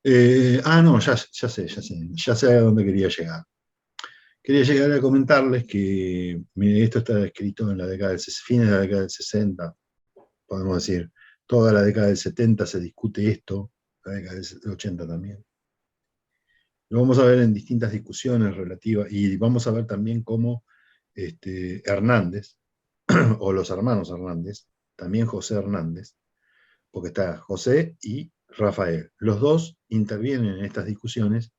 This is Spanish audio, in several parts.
No, ya sé a dónde quería llegar. Quería llegar a comentarles que, mire, esto está escrito en la década fines de la década del 60, podemos decir, toda la década del 70 se discute esto, la década del 80 también. Lo vamos a ver en distintas discusiones relativas y vamos a ver también cómo Hernández, o los hermanos Hernández, también José Hernández, porque está José y Rafael. Los dos intervienen en estas discusiones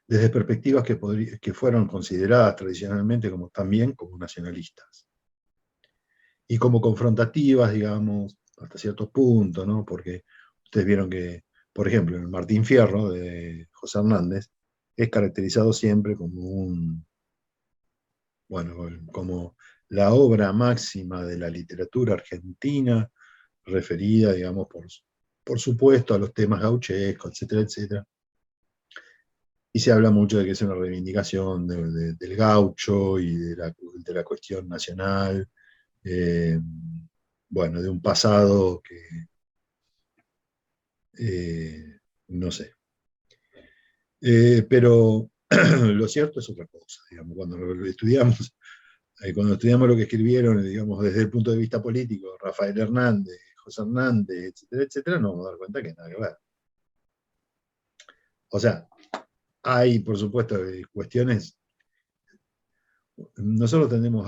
desde perspectivas que fueron consideradas tradicionalmente como, también como nacionalistas y como confrontativas, digamos, hasta cierto punto, ¿no? Porque ustedes vieron que, por ejemplo, el Martín Fierro de José Hernández es caracterizado siempre como bueno, como la obra máxima de la literatura argentina, referida, digamos, por supuesto, a los temas gauchescos, etcétera, etcétera. Y se habla mucho de que es una reivindicación del gaucho y de la cuestión nacional, eh, bueno, de un pasado que, no sé. Pero lo cierto es otra cosa, digamos, cuando estudiamos lo que escribieron, digamos, desde el punto de vista político, Rafael Hernández, José Hernández, etcétera, etcétera, nos vamos a dar cuenta que nada que ver. O sea, hay, por supuesto, cuestiones. Nosotros tendemos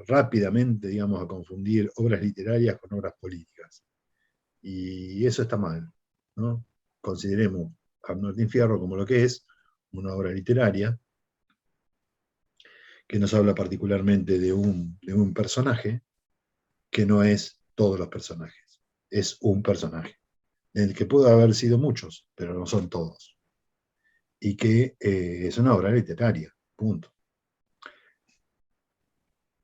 rápidamente, digamos, a confundir obras literarias con obras políticas. Y eso está mal, ¿no? Consideremos a Martín Fierro como lo que es, una obra literaria, que nos habla particularmente de un personaje que no es todos los personajes. Es un personaje, del que puede haber sido muchos, pero no son todos. Y que es una obra literaria, punto.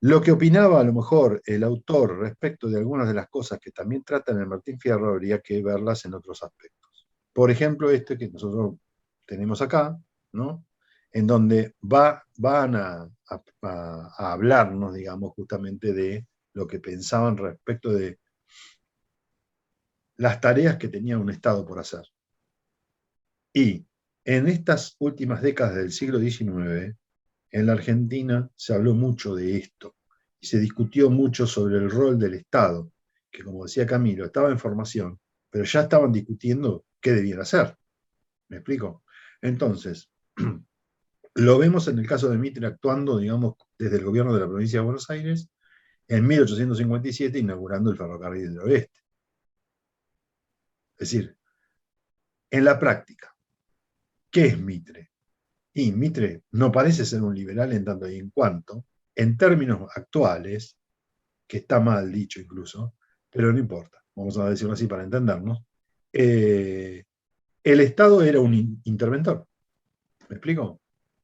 Lo que opinaba a lo mejor el autor respecto de algunas de las cosas que también tratan en Martín Fierro habría que verlas en otros aspectos. Por ejemplo, este que nosotros tenemos acá, ¿no? En donde van a hablarnos, digamos, justamente de lo que pensaban respecto de las tareas que tenía un Estado por hacer. Y en estas últimas décadas del siglo XIX, en la Argentina se habló mucho de esto y se discutió mucho sobre el rol del Estado, que como decía Camilo, estaba en formación, pero ya estaban discutiendo qué debían hacer. ¿Me explico? Entonces, lo vemos en el caso de Mitre actuando, digamos, desde el gobierno de la provincia de Buenos Aires en 1857, inaugurando el ferrocarril del oeste. Es decir, en la práctica, ¿qué es Mitre? Y Mitre no parece ser un liberal en tanto y en cuanto, en términos actuales, que está mal dicho incluso, pero no importa, vamos a decirlo así para entendernos, eh, el Estado era un interventor. ¿Me explico?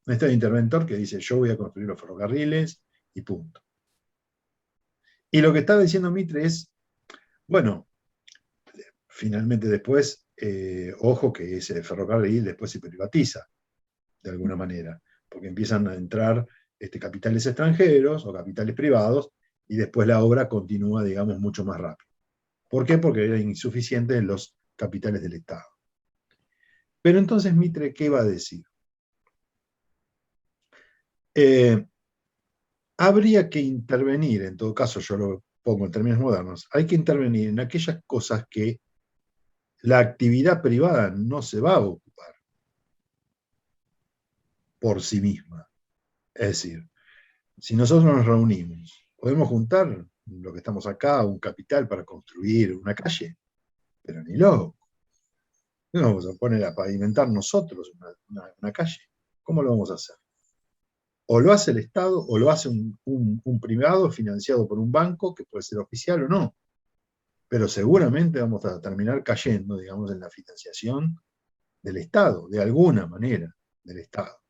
Un Estado interventor que dice yo voy a construir los ferrocarriles y punto. Y lo que está diciendo Mitre es, bueno, finalmente después, ojo que ese ferrocarril después se privatiza de alguna manera, porque empiezan a entrar capitales extranjeros o capitales privados y después la obra continúa, digamos, mucho más rápido. ¿Por qué? Porque eran insuficientes los capitales del Estado. Pero entonces Mitre, ¿qué va a decir? Eh, Habría que intervenir, en todo caso yo lo pongo en términos modernos, hay que intervenir en aquellas cosas que la actividad privada no se va a ocupar por sí misma. Es decir, si nosotros nos reunimos, podemos juntar lo que estamos acá, un capital para construir una calle, pero ni loco. No vamos a poner a pavimentar nosotros una calle. ¿Cómo lo vamos a hacer? O lo hace el Estado o lo hace un privado financiado por un banco, que puede ser oficial o no. Pero seguramente vamos a terminar cayendo, digamos, en la financiación del Estado, de alguna manera, del Estado.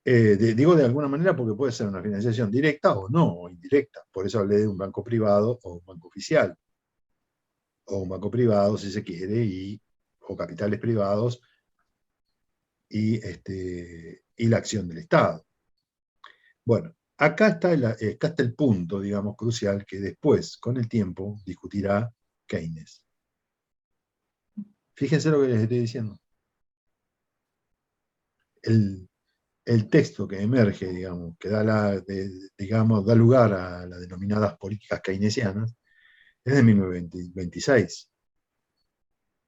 Digo de alguna manera porque puede ser una financiación directa o no, o indirecta. Por eso hablé de un banco privado o un banco oficial, o un banco privado, si se quiere, o capitales privados y la acción del Estado. Bueno, acá está el punto, digamos, crucial que después, con el tiempo, discutirá Keynes. Fíjense lo que les estoy diciendo. El texto que emerge, digamos, que da lugar a las denominadas políticas keynesianas, es de 1926,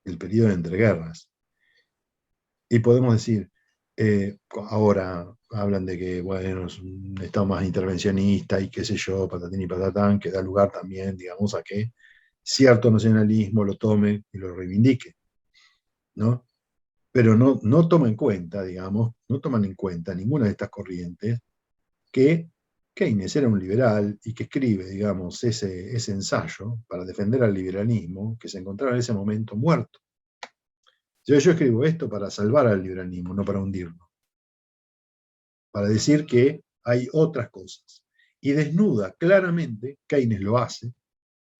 el periodo de entreguerras. Y podemos decir, ahora hablan de que, bueno, es un Estado más intervencionista y qué sé yo, patatín y patatán, que da lugar también, digamos, a que cierto nacionalismo lo tome y lo reivindique, ¿no? Pero no toma en cuenta, digamos, no toman en cuenta ninguna de estas corrientes que Keynes era un liberal y que escribe, digamos, ese ensayo para defender al liberalismo que se encontraba en ese momento muerto. Yo escribo esto para salvar al liberalismo, no para hundirlo. Para decir que hay otras cosas. Y desnuda claramente, Keynes lo hace,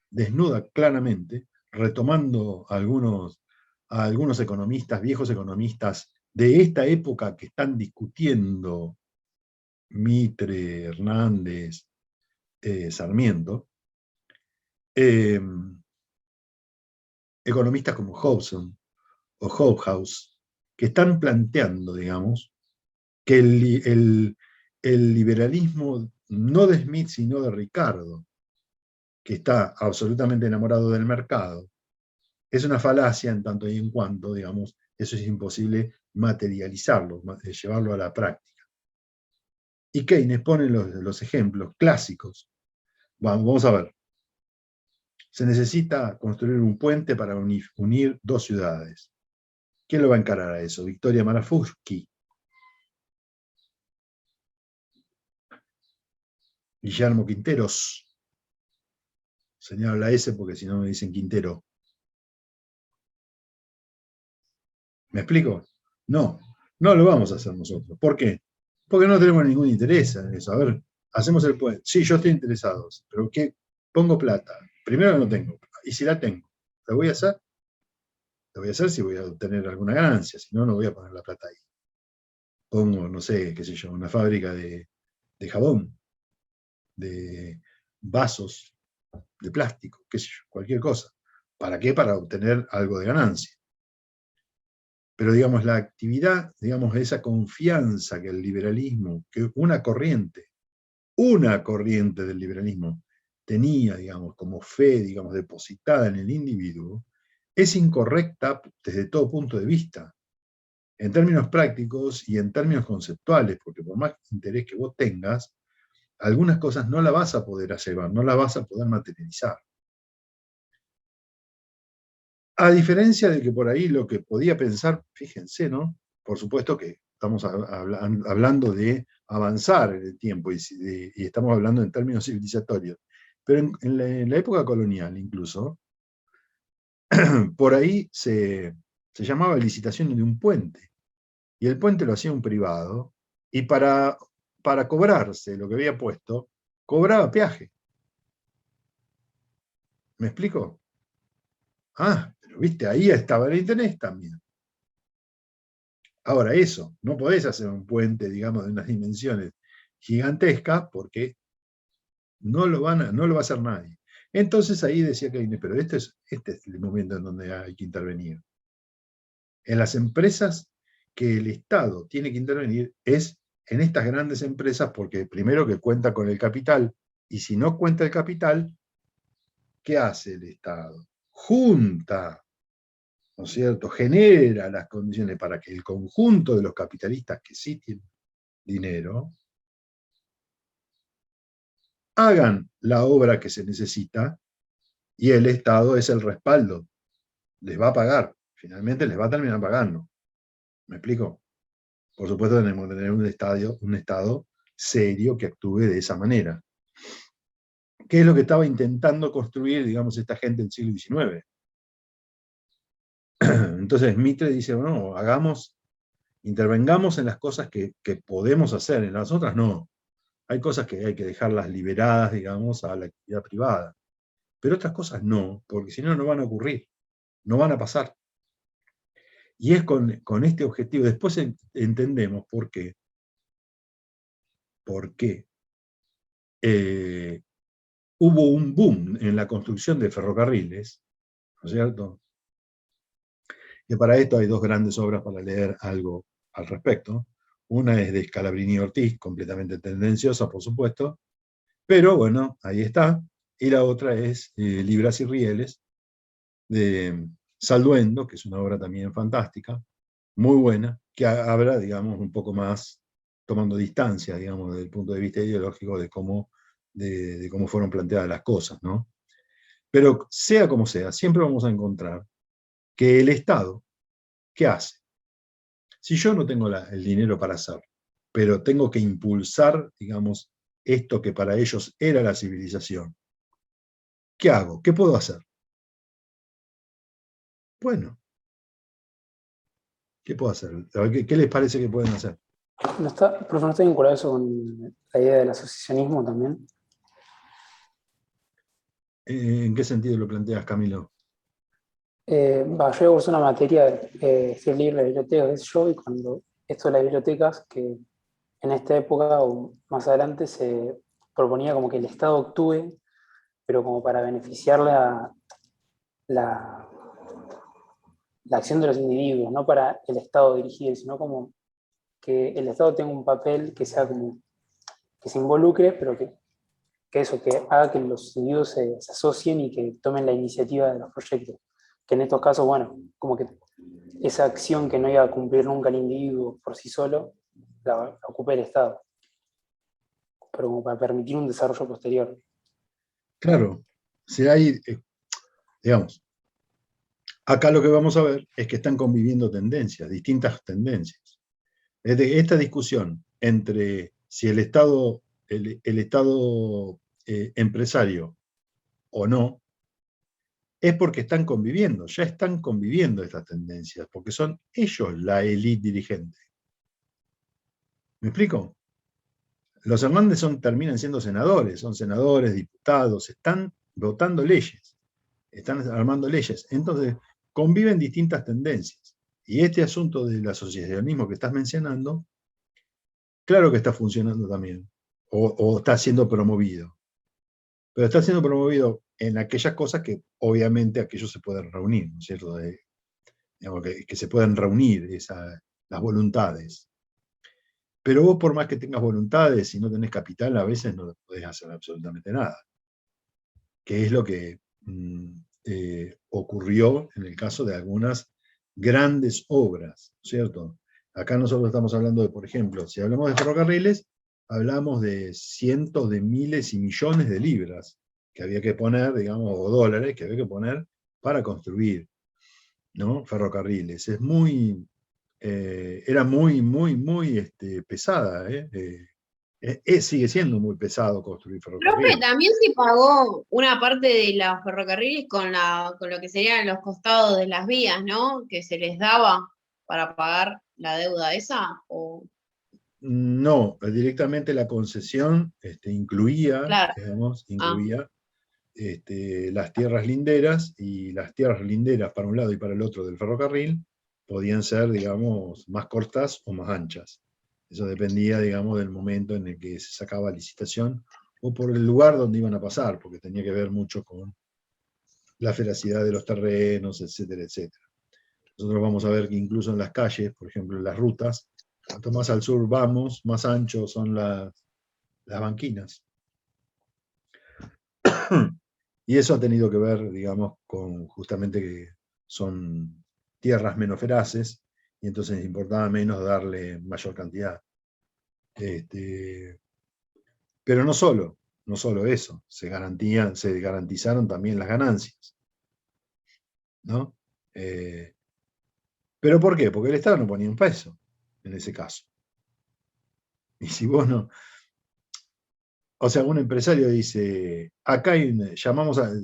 desnuda claramente, retomando a algunos economistas, viejos economistas de esta época que están discutiendo Mitre, Hernández, Sarmiento, economistas como Hobson o Hobhouse, que están planteando, digamos, que el liberalismo no de Smith, sino de Ricardo, que está absolutamente enamorado del mercado, es una falacia en tanto y en cuanto, digamos, eso es imposible materializarlo, llevarlo a la práctica. Y Keynes pone los ejemplos clásicos. Vamos a ver. Se necesita construir un puente para unir dos ciudades. ¿Quién lo va a encarar a eso? Victoria Marafuschi, Guillermo Quinteros. Señalo la S porque si no me dicen Quintero. ¿Me explico? No, no lo vamos a hacer nosotros. ¿Por qué? Porque no tenemos ningún interés en eso. A ver, hacemos el puente. Sí, yo estoy interesado, pero ¿qué? Pongo plata. Primero no tengo. Y si la tengo, ¿la voy a hacer? La voy a hacer si voy a obtener alguna ganancia. Si no, no voy a poner la plata ahí. Pongo, no sé, qué sé yo, una fábrica de jabón, de vasos de plástico, qué sé yo, cualquier cosa. ¿Para qué? Para obtener algo de ganancia. Pero digamos, la actividad, digamos, esa confianza que el liberalismo, que una corriente del liberalismo tenía, digamos, como fe, digamos, depositada en el individuo, es incorrecta desde todo punto de vista, en términos prácticos y en términos conceptuales, porque por más interés que vos tengas, algunas cosas no las vas a poder llevar, no las vas a poder materializar. A diferencia de que por ahí lo que podía pensar, fíjense, ¿no? Por supuesto que estamos hablando de avanzar en el tiempo y estamos hablando en términos civilizatorios, pero en la época colonial incluso, por ahí se llamaba licitación de un puente, y el puente lo hacía un privado, y para cobrarse lo que había puesto, cobraba peaje. ¿Me explico? Ah, pero viste, ahí estaba el interés también. Ahora, eso, no podés hacer un puente, digamos, de unas dimensiones gigantescas porque no lo va a hacer nadie. Entonces ahí decía Keynes, pero este es el momento en donde hay que intervenir. En las empresas que el Estado tiene que intervenir es en estas grandes empresas porque primero que cuenta con el capital, y si no cuenta el capital, ¿qué hace el Estado? Junta, ¿no es cierto? Genera las condiciones para que el conjunto de los capitalistas que sí tienen dinero hagan la obra que se necesita y el Estado es el respaldo, les va a pagar, finalmente les va a terminar pagando. ¿Me explico? Por supuesto tenemos que tener un Estado serio que actúe de esa manera. ¿Qué es lo que estaba intentando construir, digamos, esta gente del siglo XIX? Entonces Mitre dice, bueno, intervengamos en las cosas que podemos hacer, en las otras no. Hay cosas que hay que dejarlas liberadas, digamos, a la actividad privada. Pero otras cosas no, porque si no, no van a ocurrir, no van a pasar. Y es con este objetivo, después entendemos por qué eh, hubo un boom en la construcción de ferrocarriles, ¿no es cierto? que para esto hay dos grandes obras para leer algo al respecto. Una es de Scalabrini Ortiz, completamente tendenciosa, por supuesto, pero bueno, ahí está. Y la otra es Libras y Rieles, de Salduendo, que es una obra también fantástica, muy buena, que habla, digamos, un poco más tomando distancia, digamos, desde el punto de vista ideológico de cómo fueron planteadas las cosas, ¿no? Pero sea como sea, siempre vamos a encontrar que el Estado, ¿qué hace? Si yo no tengo el dinero para hacerlo, pero tengo que impulsar, digamos, esto que para ellos era la civilización, ¿qué hago? ¿Qué puedo hacer? Bueno, ¿qué puedo hacer? ¿Qué les parece que pueden hacer? ¿No está, profe, no está vinculado eso con la idea del asociacionismo también? ¿En qué sentido lo planteas, Camilo? Yo cursé una materia de estilo libre de bibliotecas, qué sé yo, y cuando esto de las bibliotecas, que en esta época o más adelante se proponía como que el Estado actúe, pero como para beneficiar la, la acción de los individuos, no para el Estado dirigir, sino como que el Estado tenga un papel que sea como que se involucre, pero que eso, que haga que los individuos se asocien y que tomen la iniciativa de los proyectos. Que en estos casos, bueno, como que esa acción que no iba a cumplir nunca el individuo por sí solo, la ocupe el Estado, pero como para permitir un desarrollo posterior. Claro, si hay, digamos, acá lo que vamos a ver es que están conviviendo tendencias, distintas tendencias. Esta discusión entre si el Estado empresario o no, es porque están conviviendo, ya están conviviendo estas tendencias, porque son ellos la élite dirigente. ¿Me explico? Los Hernández terminan siendo senadores, son senadores, diputados, están votando leyes, están armando leyes. Entonces, conviven distintas tendencias. Y este asunto del asociacionismo que estás mencionando, claro que está funcionando también, o está siendo promovido. Pero está siendo promovido en aquellas cosas que obviamente aquellos se pueden reunir, ¿no es cierto? Digamos, que se pueden reunir las voluntades. Pero vos, por más que tengas voluntades, si no tenés capital, a veces no podés hacer absolutamente nada. Que es lo que ocurrió en el caso de algunas grandes obras, ¿cierto? Acá nosotros estamos hablando de, por ejemplo, si hablamos de ferrocarriles, hablamos de cientos de miles y millones de libras que había que poner, digamos, o dólares que había que poner para construir, ¿no? Ferrocarriles. Era muy pesada, ¿eh? Sigue siendo muy pesado construir Profe, ferrocarriles. también se pagó una parte de los ferrocarriles con lo que serían los costados de las vías, ¿no? Que se les daba para pagar la deuda esa. O, No, directamente la concesión incluía, claro, digamos, ah, las tierras linderas, y las tierras linderas para un lado y para el otro del ferrocarril podían ser, digamos, más cortas o más anchas. Eso dependía, digamos, del momento en el que se sacaba licitación o por el lugar donde iban a pasar, porque tenía que ver mucho con la feracidad de los terrenos, etcétera, etcétera. Nosotros vamos a ver que incluso en las calles, por ejemplo, en las rutas, cuanto más al sur vamos, más anchos son las banquinas. Y eso ha tenido que ver, digamos, con justamente que son tierras menos feraces, y entonces importaba menos darle mayor cantidad. Pero no solo eso, se garantizaron también las ganancias, ¿no? ¿Pero por qué? Porque el Estado no ponía un peso en ese caso. Y si vos no, o sea, un empresario dice, acá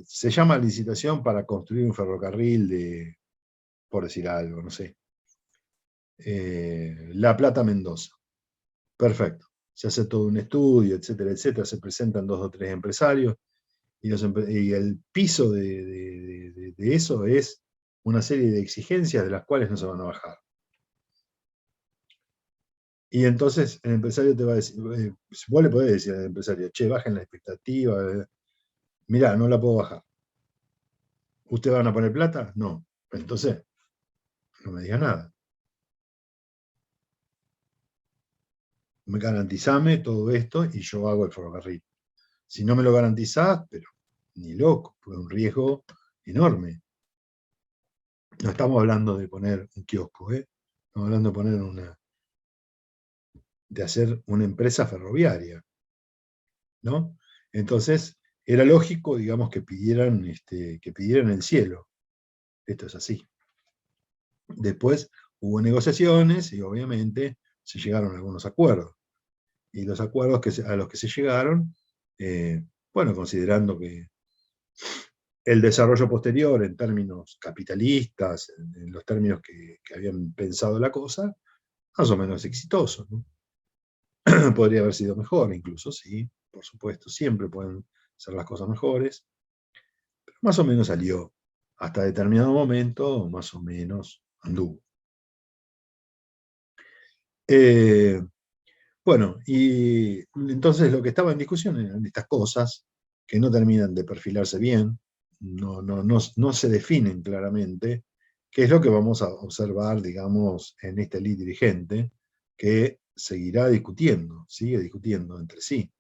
se llama licitación para construir un ferrocarril por decir algo, no sé, La Plata-Mendoza. Perfecto. Se hace todo un estudio, etcétera, etcétera, se presentan dos o tres empresarios, y el piso de eso es una serie de exigencias de las cuales no se van a bajar. Y entonces el empresario te va a decir, vos le podés decir al empresario, che, bajen la expectativa, mirá, no la puedo bajar. ¿Ustedes van a poner plata? No. Entonces, no me digas nada. Me garantizame todo esto y yo hago el ferrocarril. Si no me lo garantizás, pero ni loco, fue un riesgo enorme. No estamos hablando de poner un kiosco, estamos hablando de poner de hacer una empresa ferroviaria, ¿no? Entonces, era lógico, digamos, que pidieran el cielo. Esto es así. Después hubo negociaciones y obviamente se llegaron a algunos acuerdos. Y los acuerdos a los que se llegaron, bueno, considerando que el desarrollo posterior en términos capitalistas, en los términos que habían pensado la cosa, más o menos exitoso, ¿no? Podría haber sido mejor incluso, sí, por supuesto, siempre pueden ser las cosas mejores, pero más o menos salió. Hasta determinado momento, más o menos anduvo. Bueno, y entonces lo que estaba en discusión eran estas cosas que no terminan de perfilarse bien, no se definen claramente, que es lo que vamos a observar, digamos, en esta elite dirigente, que seguirá discutiendo, sigue discutiendo entre sí.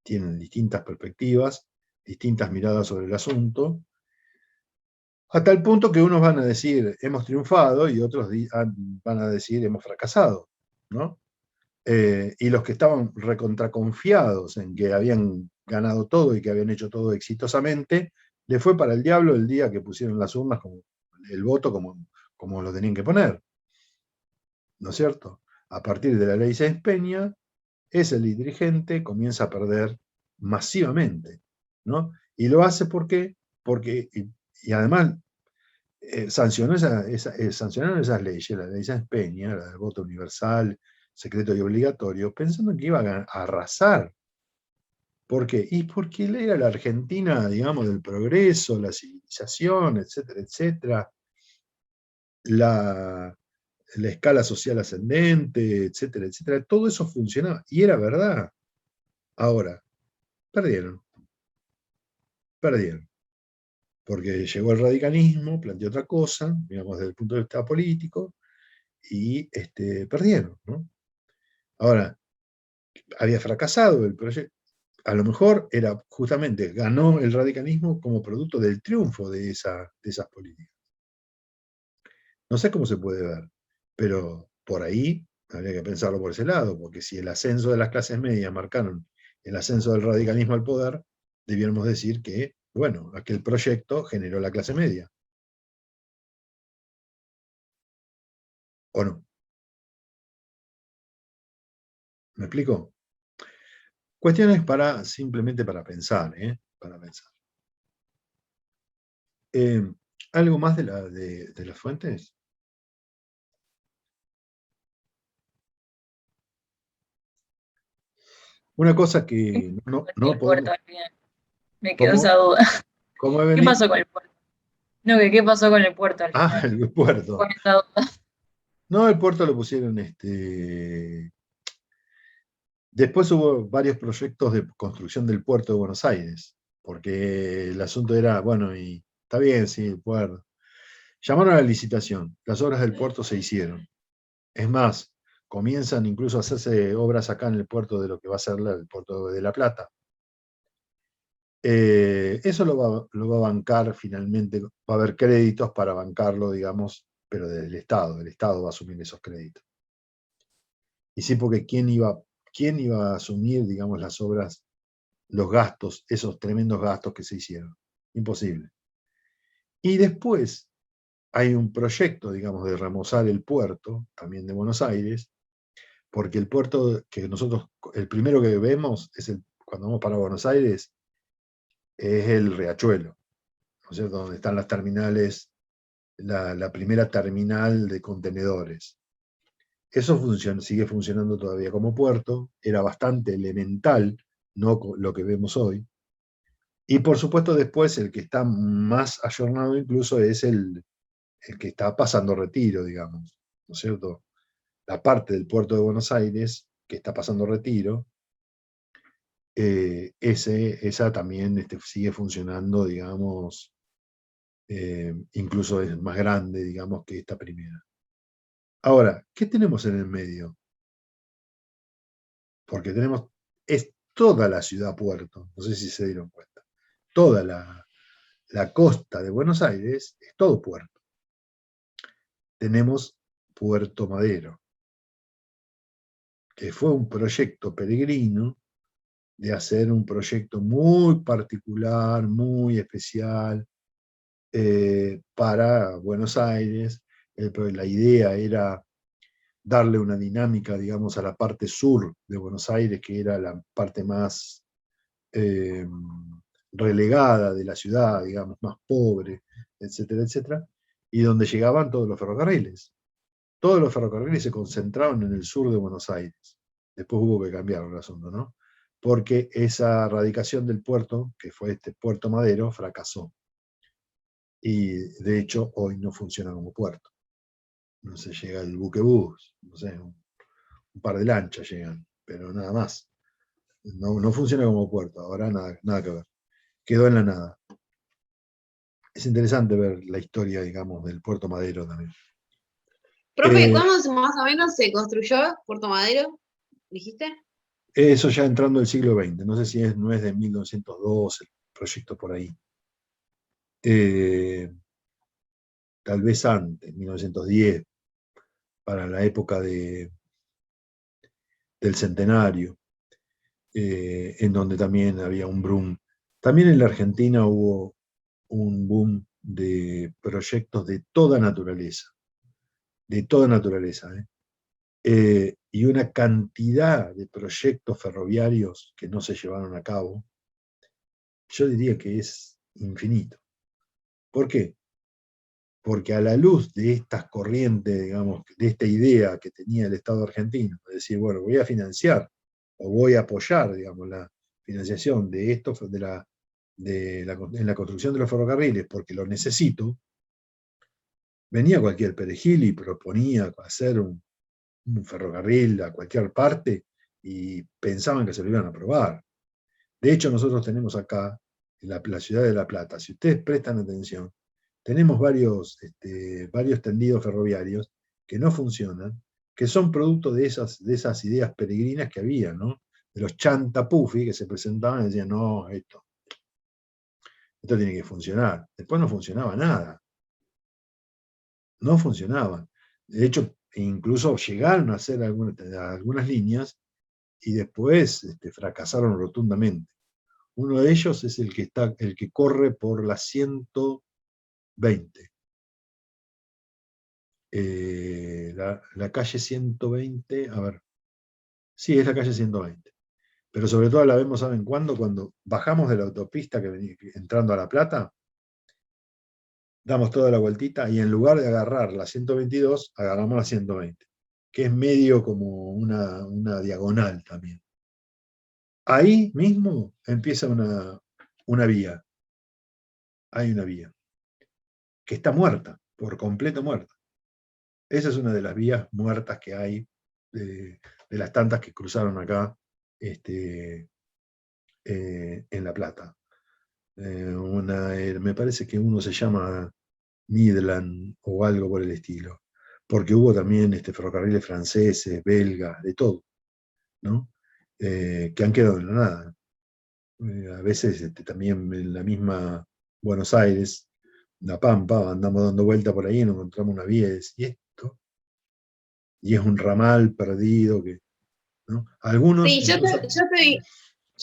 Tienen distintas perspectivas, distintas miradas sobre el asunto, hasta el punto que unos van a decir hemos triunfado y otros van a decir hemos fracasado, ¿no? Y los que estaban recontraconfiados en que habían ganado todo y que habían hecho todo exitosamente, le fue para el diablo el día que pusieron las urnas como el voto como lo tenían que poner, ¿no es cierto? A partir de la ley Sáenz Peña, ese dirigente comienza a perder masivamente, ¿no? Y lo hace porque y además sancionaron esas leyes, la ley Sáenz Peña, la del voto universal, secreto y obligatorio, pensando que iban a arrasar. ¿Por qué? Y porque era la Argentina, digamos, del progreso, la civilización, etcétera, etcétera, la escala social ascendente, etcétera, etcétera. Todo eso funcionaba y era verdad. Ahora, perdieron. Porque llegó el radicalismo, planteó otra cosa, digamos, desde el punto de vista político, y perdieron, ¿no? Ahora, había fracasado el proyecto. A lo mejor era justamente, ganó el radicalismo como producto del triunfo de esas políticas. No sé cómo se puede ver, pero por ahí habría que pensarlo por ese lado, porque si el ascenso de las clases medias marcaron el ascenso del radicalismo al poder, debiéramos decir que, bueno, aquel proyecto generó la clase media. ¿O no? ¿Me explico? Cuestiones simplemente para pensar, para pensar. ¿Algo más de las fuentes? Una cosa que no El puerto podemos... al final. Me quedó ¿Cómo? esa duda. ¿Cómo, ¿Qué Evelyn? pasó con el puerto? No, que qué pasó con el puerto al Ah, final. el puerto. Con esa duda. No, el puerto lo pusieron... Después hubo varios proyectos de construcción del puerto de Buenos Aires, porque el asunto era, bueno, y está bien, sí, el puerto. Llamaron a la licitación, las obras del puerto se hicieron. Es más, comienzan incluso a hacerse obras acá en el puerto de lo que va a ser el puerto de La Plata. Eso lo va a bancar finalmente, va a haber créditos para bancarlo, digamos, pero del Estado. El Estado va a asumir esos créditos. Y sí, porque ¿quién iba a asumir, digamos, las obras, los gastos, esos tremendos gastos que se hicieron? Imposible. Y después hay un proyecto, digamos, de remozar el puerto, también de Buenos Aires, porque el puerto que nosotros, el primero que vemos cuando vamos para Buenos Aires, es el Riachuelo, ¿no es cierto? Donde están las terminales, la primera terminal de contenedores. Eso sigue funcionando todavía como puerto, era bastante elemental, no lo que vemos hoy. Y por supuesto después el que está más ayornado incluso es el que está pasando Retiro, digamos, ¿no es cierto? La parte del puerto de Buenos Aires que está pasando Retiro, esa también sigue funcionando, digamos, incluso es más grande, digamos, que esta primera. Ahora, ¿qué tenemos en el medio? Porque es toda la ciudad puerto, no sé si se dieron cuenta. Toda la costa de Buenos Aires es todo puerto. Tenemos Puerto Madero, que fue un proyecto peregrino de hacer un proyecto muy particular, muy especial para Buenos Aires. La idea era darle una dinámica, digamos, a la parte sur de Buenos Aires, que era la parte más eh, relegada de la ciudad, digamos, más pobre, etcétera, etcétera, y donde llegaban todos los ferrocarriles. Todos los ferrocarriles se concentraron en el sur de Buenos Aires. Después hubo que cambiar el asunto, ¿no? Porque esa radicación del puerto, que fue este Puerto Madero, fracasó. Y de hecho hoy no funciona como puerto. No se llega el buquebús, no sé, un par de lanchas llegan, pero nada más. No funciona como puerto, ahora nada que ver. Quedó en la nada. Es interesante ver la historia, digamos, del Puerto Madero también. Profe, ¿cuándo más o menos se construyó Puerto Madero? ¿Dijiste? Eso ya entrando al siglo XX, no sé si no es de 1902 el proyecto por ahí. Tal vez antes, 1910, para la época del centenario, en donde también había un boom. También en la Argentina hubo un boom de proyectos de toda naturaleza, y una cantidad de proyectos ferroviarios que no se llevaron a cabo, yo diría que es infinito. ¿Por qué? Porque a la luz de estas corrientes, digamos, de esta idea que tenía el Estado argentino, de decir, bueno, voy a financiar o voy a apoyar, digamos, la financiación de esto, en la construcción de los ferrocarriles, porque lo necesito, venía cualquier perejil y proponía hacer un ferrocarril a cualquier parte y pensaban que se lo iban a aprobar. De hecho, nosotros tenemos acá, en la ciudad de La Plata, si ustedes prestan atención, tenemos varios tendidos ferroviarios que no funcionan, que son producto de esas ideas peregrinas que había, ¿no? De los chantapufi que se presentaban y decían, no, esto tiene que funcionar. Después no funcionaba nada. No funcionaban. De hecho, incluso llegaron a hacer algunas líneas y después fracasaron rotundamente. Uno de ellos es el que corre por la 120. La calle 120, a ver, sí, es la calle 120. Pero sobre todo la vemos, ¿saben cuándo? Cuando bajamos de la autopista que venía entrando a La Plata, damos toda la vueltita y en lugar de agarrar la 122, agarramos la 120, que es medio como una diagonal también. Ahí mismo empieza una vía. Hay una vía que está muerta, por completo muerta. Esa es una de las vías muertas que hay, de las tantas que cruzaron acá en La Plata. Me parece que uno se llama Midland o algo por el estilo, porque hubo también ferrocarriles franceses, belgas, de todo, ¿no? Que han quedado en la nada. A veces también en la misma Buenos Aires, La Pampa, andamos dando vuelta por ahí y nos encontramos una vía ¿y esto? Y es un ramal perdido que, ¿no? Algunos Sí, yo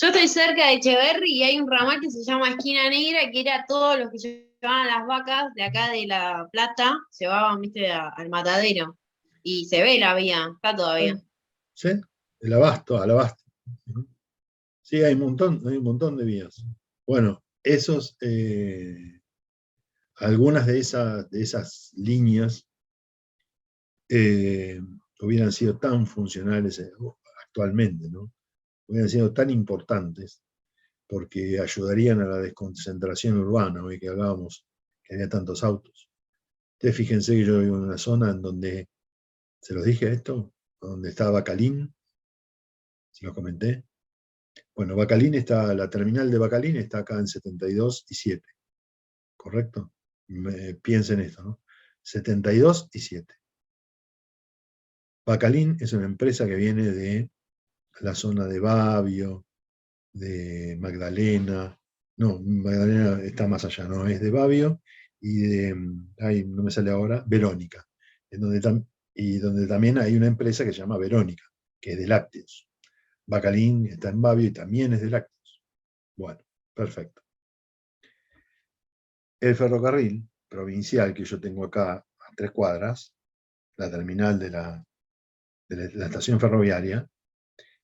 estoy cerca de Echeverri y hay un ramal que se llama Esquina Negra, que era todos los que llevaban las vacas de acá de La Plata, llevaban, viste, al matadero. Y se ve la vía, está todavía. ¿sí? El abasto, al abasto. Sí, hay un montón de vías. Bueno, algunas de esas líneas hubieran sido tan funcionales actualmente, ¿no? Hubieran sido tan importantes porque ayudarían a la desconcentración urbana, hoy que hablábamos que había tantos autos. Ustedes fíjense que yo vivo en una zona en donde, ¿se los dije esto? Donde está Bacalín, se los comenté. Bueno, la terminal de Bacalín está acá en 72 y 7, ¿correcto? Piensen esto, ¿no? 72 y 7. Bacalín es una empresa que viene de la zona de Babio, de Magdalena. No, Magdalena está más allá, no, es de Babio y de, ay, no me sale ahora, Verónica, en donde y donde también hay una empresa que se llama Verónica, que es de lácteos. Bacalín está en Babio y también es de lácteos. Bueno, perfecto. El ferrocarril provincial que yo tengo acá a 3 cuadras, la terminal de la estación ferroviaria,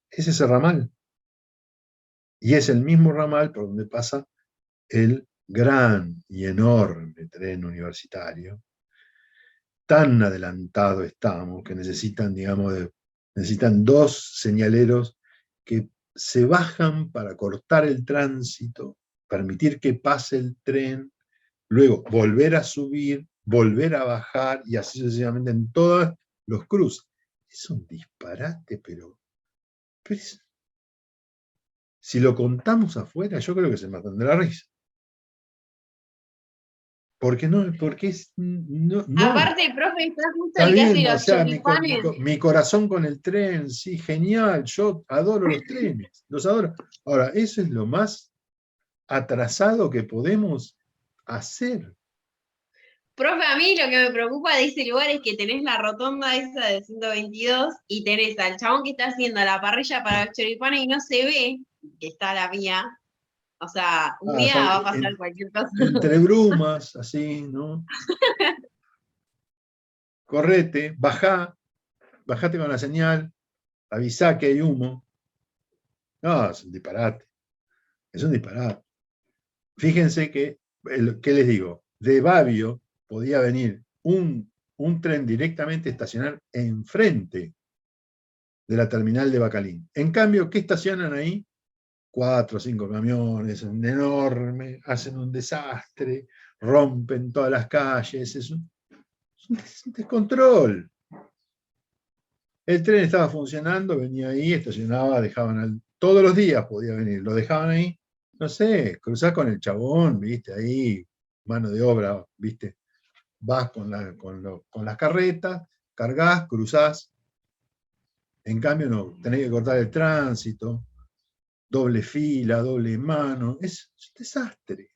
es ese ramal. Y es el mismo ramal por donde pasa el gran y enorme tren universitario. Tan adelantado estamos que necesitan, digamos, necesitan 2 señaleros que se bajan para cortar el tránsito, permitir que pase el tren, luego volver a subir, volver a bajar y así sucesivamente en todos los cruces. Es un disparate, pero si lo contamos afuera, yo creo que se matan de la risa. Porque no, porque es. No, Aparte, profe, está justo está el que hace bien, o los sea, choripanes. mi corazón con el tren, sí, genial, yo adoro los trenes, los adoro. Ahora, eso es lo más atrasado que podemos hacer. Profe, a mí lo que me preocupa de ese lugar es que tenés la rotonda esa de 122 y tenés al chabón que está haciendo la parrilla para los choripanes y no se ve que está la vía. O sea, un día va a pasar cualquier cosa. Entre brumas, así, ¿no? Correte, bajate con la señal, avisá que hay humo. No, es un disparate. Es un disparate. Fíjense que, ¿qué les digo? De Babio podía venir un tren directamente a estacionar enfrente de la terminal de Bacalín. En cambio, ¿qué estacionan ahí? 4 o 5 camiones, enormes, hacen un desastre, rompen todas las calles, es un descontrol. El tren estaba funcionando, venía ahí, estacionaba, todos los días podía venir, lo dejaban ahí, no sé, cruzás con el chabón, viste, ahí, mano de obra, viste, vas con las carretas, cargás, cruzás. En cambio, no, tenés que cortar el tránsito, doble fila, doble mano, es un desastre.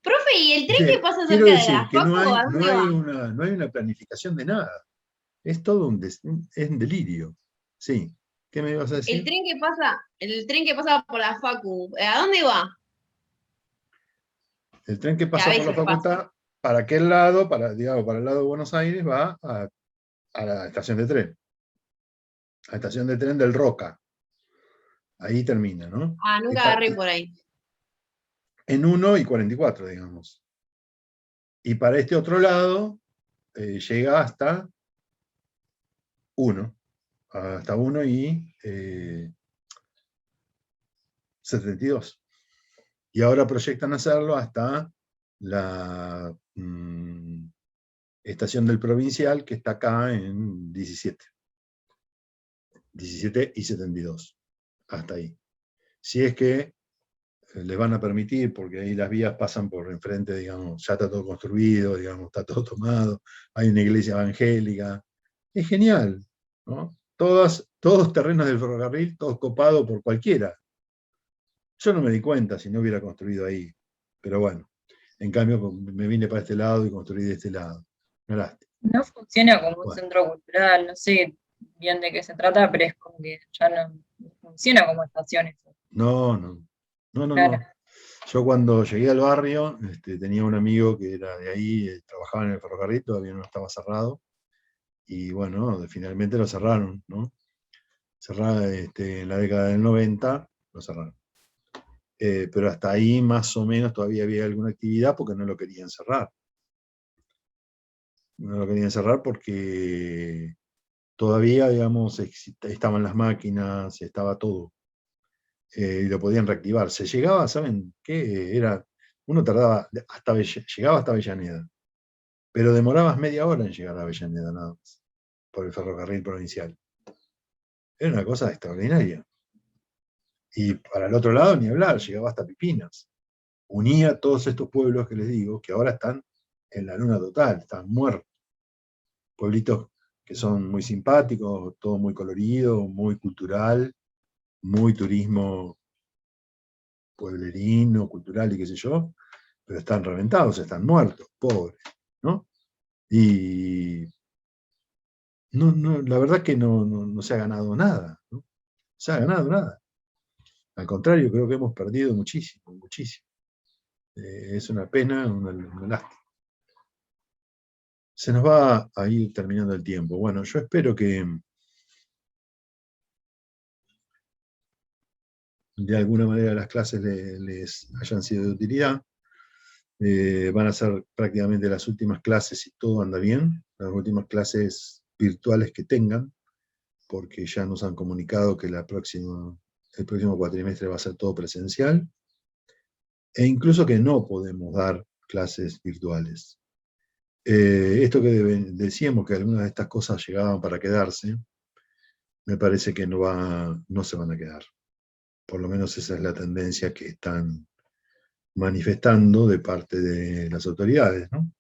Profe, ¿y el tren que pasa Quiero cerca de decir la que Facu, a no dónde va? hay una planificación de nada. Es todo un delirio. Sí. ¿Qué me ibas a decir? El tren que pasa por la Facu, ¿a dónde va? El tren que Que a pasa por la veces facultad, pasa. para aquel lado, digamos, para el lado de Buenos Aires, va a la estación de tren. A la estación de tren del Roca. Ahí termina, ¿no? Ah, nunca agarré por ahí. En 1 y 44, digamos. Y para este otro lado, llega hasta 1. Hasta 1 y 72. Y ahora proyectan hacerlo hasta la estación del Provincial, que está acá en 17. 17 y 72. Hasta ahí. Si es que les van a permitir, porque ahí las vías pasan por enfrente, digamos, ya está todo construido, digamos, está todo tomado, hay una iglesia evangélica. Es genial, ¿no? Todos terrenos del ferrocarril, todos copados por cualquiera. Yo no me di cuenta si no hubiera construido ahí, pero bueno, en cambio me vine para este lado y construí de este lado. No funciona como un centro cultural, no sé bien de qué se trata, pero es como que ya no funciona como estaciones. No. Claro. Yo cuando llegué al barrio, tenía un amigo que era de ahí, trabajaba en el ferrocarril, todavía no estaba cerrado, y bueno, finalmente lo cerraron, ¿no? En la década del 90, lo cerraron. Pero hasta ahí más o menos todavía había alguna actividad porque no lo querían cerrar. No lo querían cerrar porque todavía, digamos, estaban las máquinas, estaba todo. Y lo podían reactivar. Se llegaba, ¿saben qué? Uno tardaba, llegaba hasta Avellaneda, pero demorabas media hora en llegar a Avellaneda nada más, por el ferrocarril provincial. Era una cosa extraordinaria. Y para el otro lado, ni hablar, llegaba hasta Pipinas. Unía todos estos pueblos que les digo, que ahora están en la luna total, están muertos. Pueblitos que son muy simpáticos, todo muy colorido, muy cultural, muy turismo pueblerino, cultural y qué sé yo, pero están reventados, están muertos, pobres, ¿no? Y la verdad que no se ha ganado nada, ¿no? No se ha ganado nada. Al contrario, creo que hemos perdido muchísimo, muchísimo. Es una pena, una lástima. Se nos va a ir terminando el tiempo. Bueno, yo espero que de alguna manera las clases les hayan sido de utilidad. Van a ser prácticamente las últimas clases, si todo anda bien, las últimas clases virtuales que tengan, porque ya nos han comunicado que el próximo cuatrimestre va a ser todo presencial, e incluso que no podemos dar clases virtuales. Esto que decíamos que algunas de estas cosas llegaban para quedarse, me parece que no se van a quedar. Por lo menos esa es la tendencia que están manifestando de parte de las autoridades, ¿no?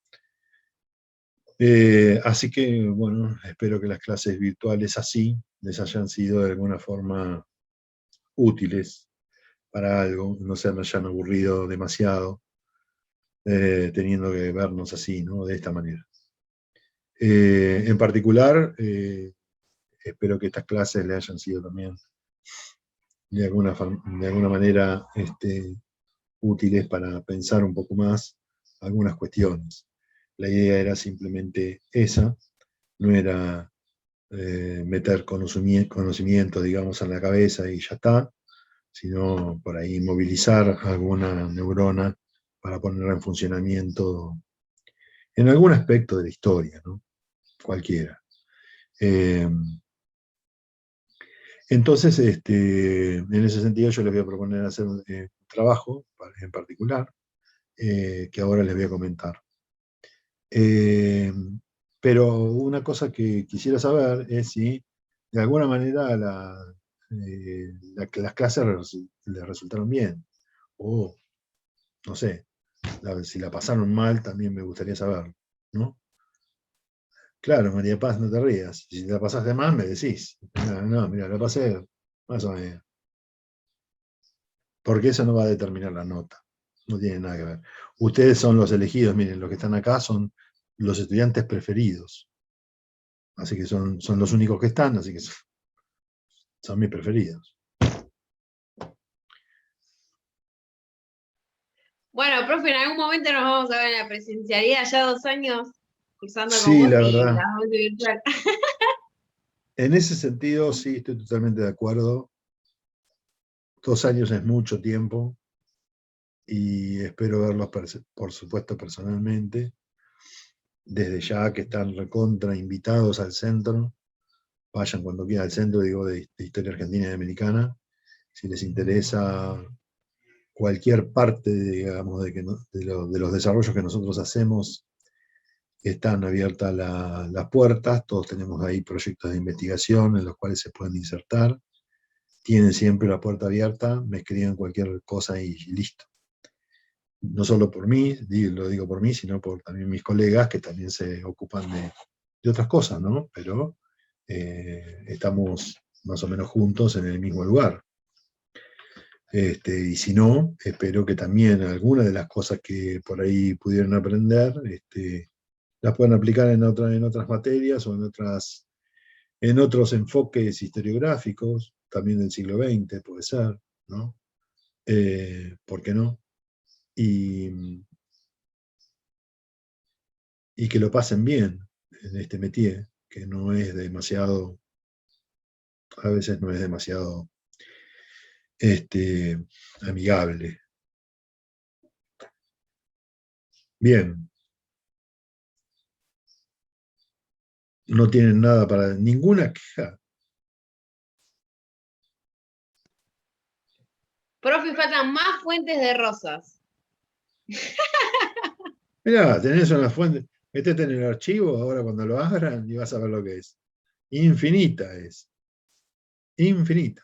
Así que, bueno, espero que las clases virtuales así les hayan sido de alguna forma útiles para algo, no se hayan aburrido demasiado teniendo que vernos así, ¿no? De esta manera. En particular, espero que estas clases le hayan sido también de alguna manera útiles para pensar un poco más algunas cuestiones. La idea era simplemente esa, no era meter conocimiento, digamos, en la cabeza y ya está, sino por ahí movilizar alguna neurona para ponerla en funcionamiento en algún aspecto de la historia, ¿no? Cualquiera. Entonces, en ese sentido yo les voy a proponer hacer un trabajo en particular, que ahora les voy a comentar. Pero una cosa que quisiera saber es si de alguna manera las clases les resultaron bien, o no sé, si la pasaron mal también me gustaría saber, ¿no? Claro, María Paz, no te rías. Si la pasaste mal, me decís. No, mira, la pasé más o menos. Porque eso no va a determinar la nota. No tiene nada que ver. Ustedes son los elegidos, miren, los que están acá son los estudiantes preferidos. Así que son los únicos que están, así que son mis preferidos. Bueno, profe, en algún momento nos vamos a ver en la presencialidad, ya 2 años cursando con Sí, vos la y verdad. la vamos a virtual. En ese sentido, sí, estoy totalmente de acuerdo. 2 años es mucho tiempo y espero verlos, por supuesto, personalmente. Desde ya que están recontra invitados al centro. Vayan cuando quieran al centro, digo, de Historia Argentina y Americana. Si les interesa cualquier parte, digamos, de los desarrollos que nosotros hacemos, están abiertas las puertas. Todos tenemos ahí proyectos de investigación en los cuales se pueden insertar. Tienen siempre la puerta abierta, me escriben cualquier cosa y listo. No solo por mí, lo digo por mí, sino por también mis colegas que también se ocupan de otras cosas, ¿no? Pero estamos más o menos juntos en el mismo lugar. Y si no, espero que también algunas de las cosas que por ahí pudieron aprender las puedan aplicar en otras materias o en otros enfoques historiográficos, también del siglo XX, puede ser, ¿no? ¿Por qué no? Y que lo pasen bien en este métier, que no es demasiado, a veces no es demasiado amigable. Bien, no tienen nada para ninguna queja. Profe, faltan más fuentes de rosas. Mirá, tenés una fuente, metete en el archivo ahora cuando lo abran y vas a ver lo que es. Infinita es. Infinita.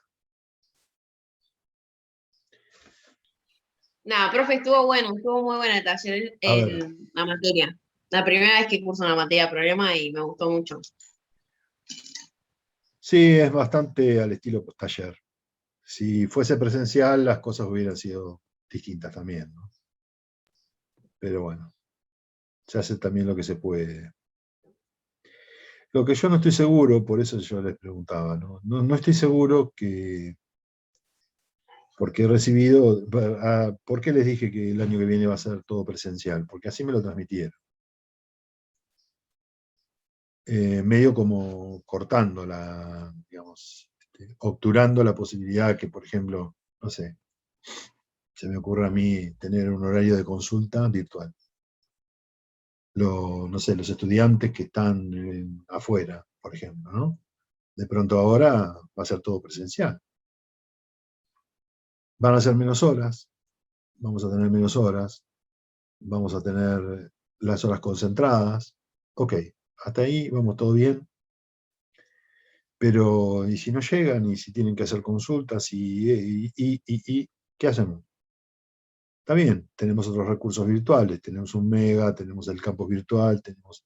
Nada, profe, estuvo muy bueno el taller, A ver, la materia. La primera vez que curso una materia problema y me gustó mucho. Sí, es bastante al estilo postaller. Si fuese presencial, las cosas hubieran sido distintas también, ¿no? Pero bueno, se hace también lo que se puede. Lo que yo no estoy seguro, por eso yo les preguntaba, ¿no? No estoy seguro porque he recibido, ¿por qué les dije que el año que viene va a ser todo presencial? Porque así me lo transmitieron. Medio como cortando digamos, obturando la posibilidad que, por ejemplo, no sé, se me ocurre a mí tener un horario de consulta virtual. No sé, los estudiantes que están afuera, por ejemplo, ¿no? De pronto ahora va a ser todo presencial. Van a ser menos horas, vamos a tener menos horas, vamos a tener las horas concentradas. Ok, hasta ahí vamos todo bien. Pero, ¿y si no llegan? ¿Y si tienen que hacer consultas? ¿Qué hacemos? Está bien, tenemos otros recursos virtuales, tenemos un Mega, tenemos el campus virtual, tenemos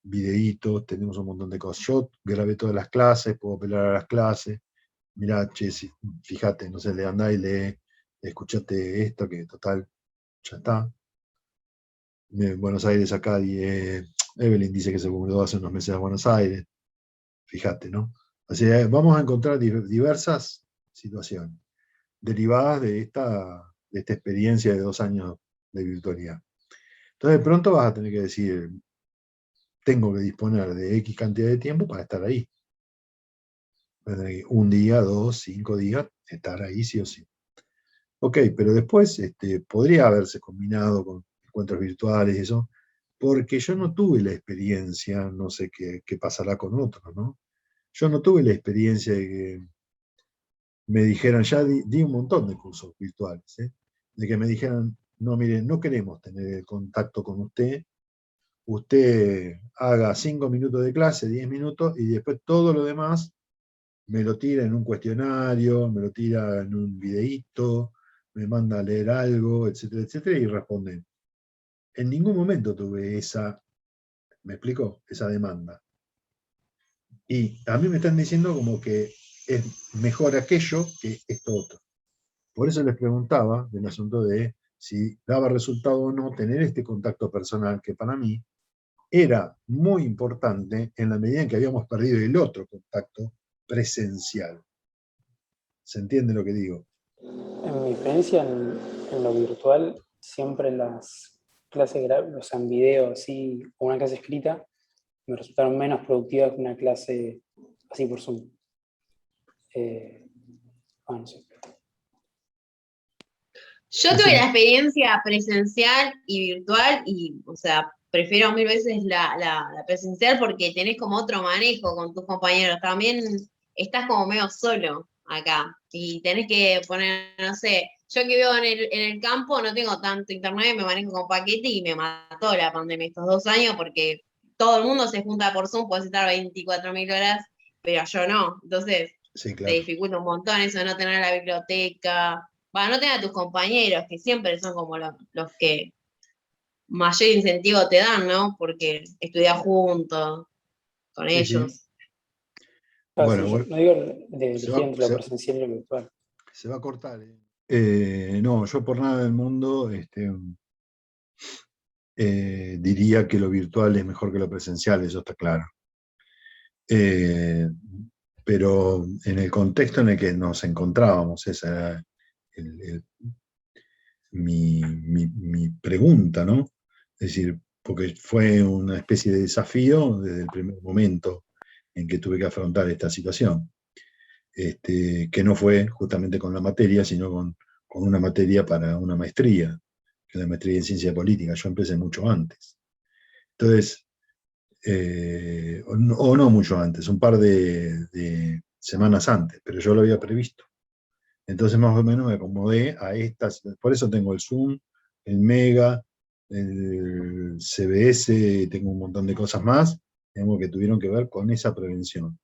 videitos, tenemos un montón de cosas. Yo grabé todas las clases, puedo apelar a las clases. Mirá, che, fíjate, no sé, le andá y lee, escuchate esto, que total, ya está. Buenos Aires acá, Evelyn dice que se mudó hace unos meses a Buenos Aires. Fíjate, ¿no? O sea, vamos a encontrar diversas situaciones derivadas de esta experiencia de 2 años de virtualidad. Entonces, de pronto vas a tener que decir, tengo que disponer de X cantidad de tiempo para estar ahí. Un día, 2, 5 días, estar ahí sí o sí. Ok, pero después podría haberse combinado con encuentros virtuales y eso, porque yo no tuve la experiencia, no sé qué pasará con otros, ¿no? Yo no tuve la experiencia de que me dijeran, ya di un montón de cursos virtuales, ¿eh? De que me dijeran, no, mire, no queremos tener el contacto con usted haga 5 minutos de clase, 10 minutos, y después todo lo demás me lo tira en un cuestionario, me lo tira en un videíto, me manda a leer algo, etcétera, etcétera, y responden. En ningún momento tuve ¿me explico? Esa demanda. Y a mí me están diciendo como que es mejor aquello que esto otro. Por eso les preguntaba del asunto de si daba resultado o no tener este contacto personal, que para mí era muy importante en la medida en que habíamos perdido el otro contacto presencial. ¿Se entiende lo que digo? En mi experiencia en lo virtual, siempre las clases, o sea, en video así, o una clase escrita, me resultaron menos productivas que una clase así por Zoom. Bueno, sí. Yo tuve la experiencia presencial y virtual y, o sea, prefiero 1000 veces la presencial porque tenés como otro manejo con tus compañeros. También estás como medio solo acá y tenés que poner, no sé, yo que vivo en el campo no tengo tanto internet, me manejo con paquete y me mató la pandemia estos 2 años porque todo el mundo se junta por Zoom, puedes estar 24.000 horas, pero yo no. Entonces, Sí, te claro. dificulta un montón eso de no tener la biblioteca. No tener a tus compañeros, que siempre son como los que mayor incentivo te dan, ¿no? Porque estudias juntos con Sí, sí. ellos. Bueno, Yo no digo de se elegir va, entre lo presencial y lo virtual. se va a cortar. No, yo por nada del mundo diría que lo virtual es mejor que lo presencial, eso está claro. Pero en el contexto en el que nos encontrábamos, esa era mi pregunta, ¿no? Es decir, porque fue una especie de desafío desde el primer momento en que tuve que afrontar esta situación, que no fue justamente con la materia, sino con una materia para una maestría, que es la maestría en ciencia política. Yo empecé mucho antes. Entonces, o no mucho antes, un par de semanas antes, pero yo lo había previsto. Entonces más o menos me acomodé a estas, por eso tengo el Zoom, el Mega, el CBS, tengo un montón de cosas más, digamos, que tuvieron que ver con esa prevención,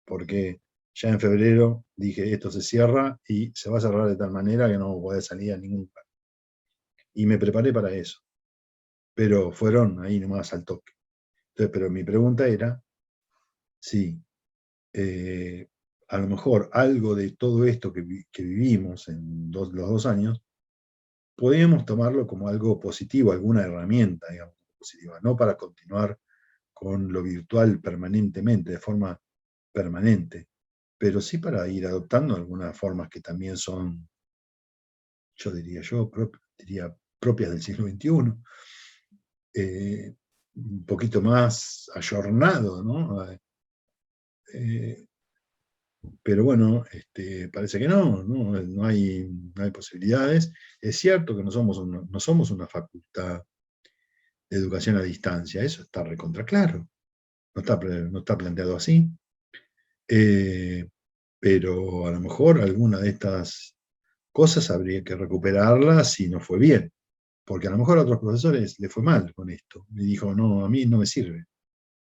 porque ya en febrero dije, esto se cierra y se va a cerrar de tal manera que no voy a poder salir a ningún lugar. Y me preparé para eso, pero fueron ahí nomás al toque. Entonces, pero mi pregunta era, sí, a lo mejor algo de todo esto que vivimos en los 2 años, podríamos tomarlo como algo positivo, alguna herramienta, digamos, positiva, no para continuar con lo virtual permanentemente, de forma permanente, pero sí para ir adoptando algunas formas que también son, diría propias del siglo XXI, un poquito más ayornado, ¿no? Pero bueno, parece que no hay posibilidades. Es cierto que no somos una facultad de educación a distancia, eso está recontra claro, no está planteado así. Pero a lo mejor alguna de estas cosas habría que recuperarlas si no fue bien, porque a lo mejor a otros profesores le fue mal con esto, y dijo, no, a mí no me sirve,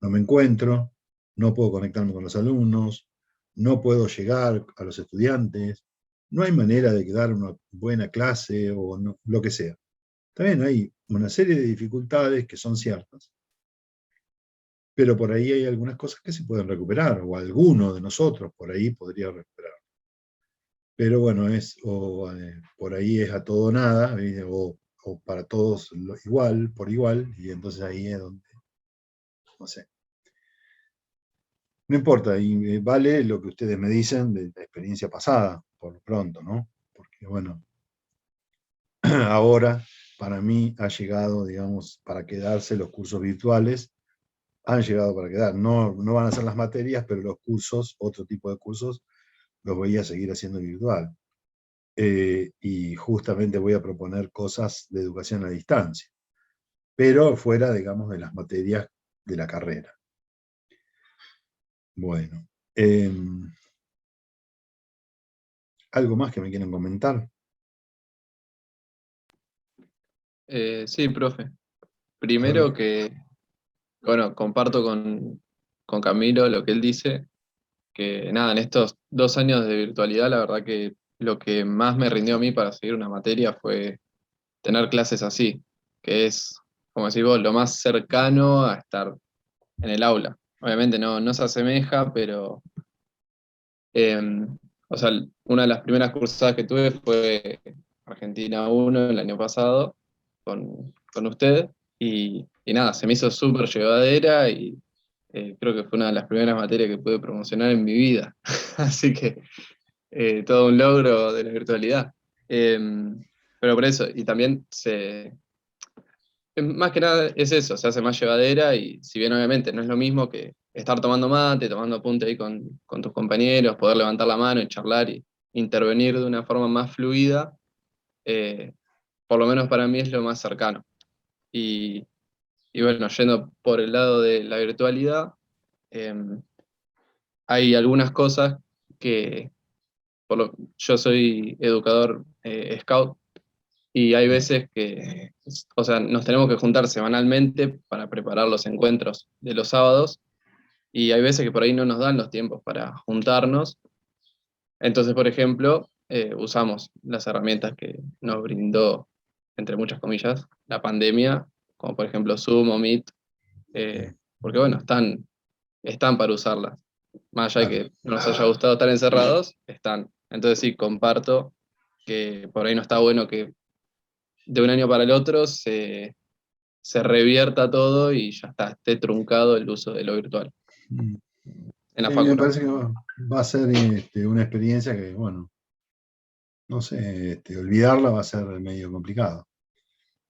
no me encuentro, no puedo conectarme con los alumnos, no puedo llegar a los estudiantes, no hay manera de dar una buena clase o lo que sea. También hay una serie de dificultades que son ciertas, pero por ahí hay algunas cosas que se pueden recuperar, o alguno de nosotros por ahí podría recuperar. Pero bueno, por ahí es a todo o nada, o para todos igual, por igual, y entonces ahí es donde, no sé. No importa, y vale lo que ustedes me dicen de la experiencia pasada, por lo pronto, ¿no? Porque bueno, ahora para mí ha llegado, digamos, para quedarse los cursos virtuales, han llegado para quedar. No van a ser las materias, pero los cursos, otro tipo de cursos, los voy a seguir haciendo virtual. Y justamente voy a proponer cosas de educación a distancia, pero fuera, digamos, de las materias de la carrera. Bueno, ¿algo más que me quieran comentar? Sí, profe. Primero que, bueno, comparto con Camilo lo que él dice, que nada, en estos 2 años de virtualidad, la verdad que lo que más me rindió a mí para seguir una materia fue tener clases así, que es, como decís vos, lo más cercano a estar en el aula. Obviamente no se asemeja, pero, eh, o sea, una de las primeras cursadas que tuve fue Argentina 1 el año pasado, con ustedes, y nada, se me hizo súper llevadera y creo que fue una de las primeras materias que pude promocionar en mi vida. Así que todo un logro de la virtualidad. Eh, pero por eso, y también más que nada es eso, se hace más llevadera y si bien obviamente no es lo mismo que estar tomando mate, tomando apunte ahí con tus compañeros, poder levantar la mano y charlar y intervenir de una forma más fluida, eh, por lo menos para mí es lo más cercano. Y, y bueno, yendo por el lado de la virtualidad, eh, hay algunas cosas que, yo soy educador scout, y hay veces que, o sea, nos tenemos que juntar semanalmente para preparar los encuentros de los sábados, y hay veces que por ahí no nos dan los tiempos para juntarnos. Entonces, por ejemplo, usamos las herramientas que nos brindó, entre muchas comillas, la pandemia, como por ejemplo Zoom o Meet, porque bueno, están para usarlas. Más allá de que no nos haya gustado estar encerrados, están. Entonces sí, comparto que por ahí no está bueno que de un año para el otro se revierta todo y ya está, esté truncado el uso de lo virtual en la Sí, me facultad. parece que va a ser una experiencia que, bueno, no sé, olvidarla va a ser medio complicado.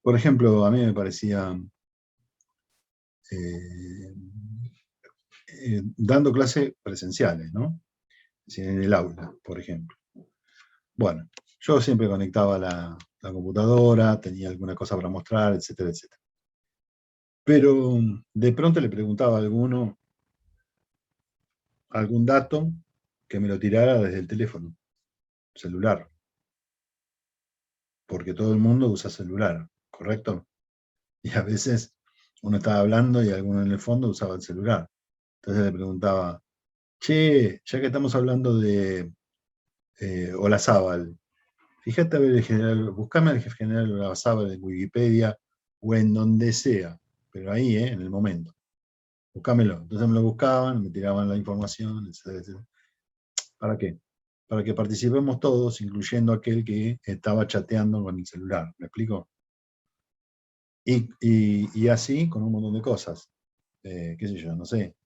Por ejemplo, a mí me parecía, eh, dando clases presenciales, ¿no? En el aula, por ejemplo. Bueno, yo siempre conectaba la computadora, tenía alguna cosa para mostrar, etcétera, etcétera. Pero de pronto le preguntaba a alguno algún dato que me lo tirara desde el teléfono celular, porque todo el mundo usa celular, ¿correcto? Y a veces uno estaba hablando y alguno en el fondo usaba el celular. Entonces le preguntaba, che, ya que estamos hablando de Olazábal, fíjate a ver el general, buscame al general Olazábal en Wikipedia o en donde sea, pero ahí, en el momento. Búscamelo. Entonces me lo buscaban, me tiraban la información, etcétera, etcétera. ¿Para qué? Para que participemos todos, incluyendo aquel que estaba chateando con el celular. ¿Me explico? Y así con un montón de cosas. Qué sé yo, no sé.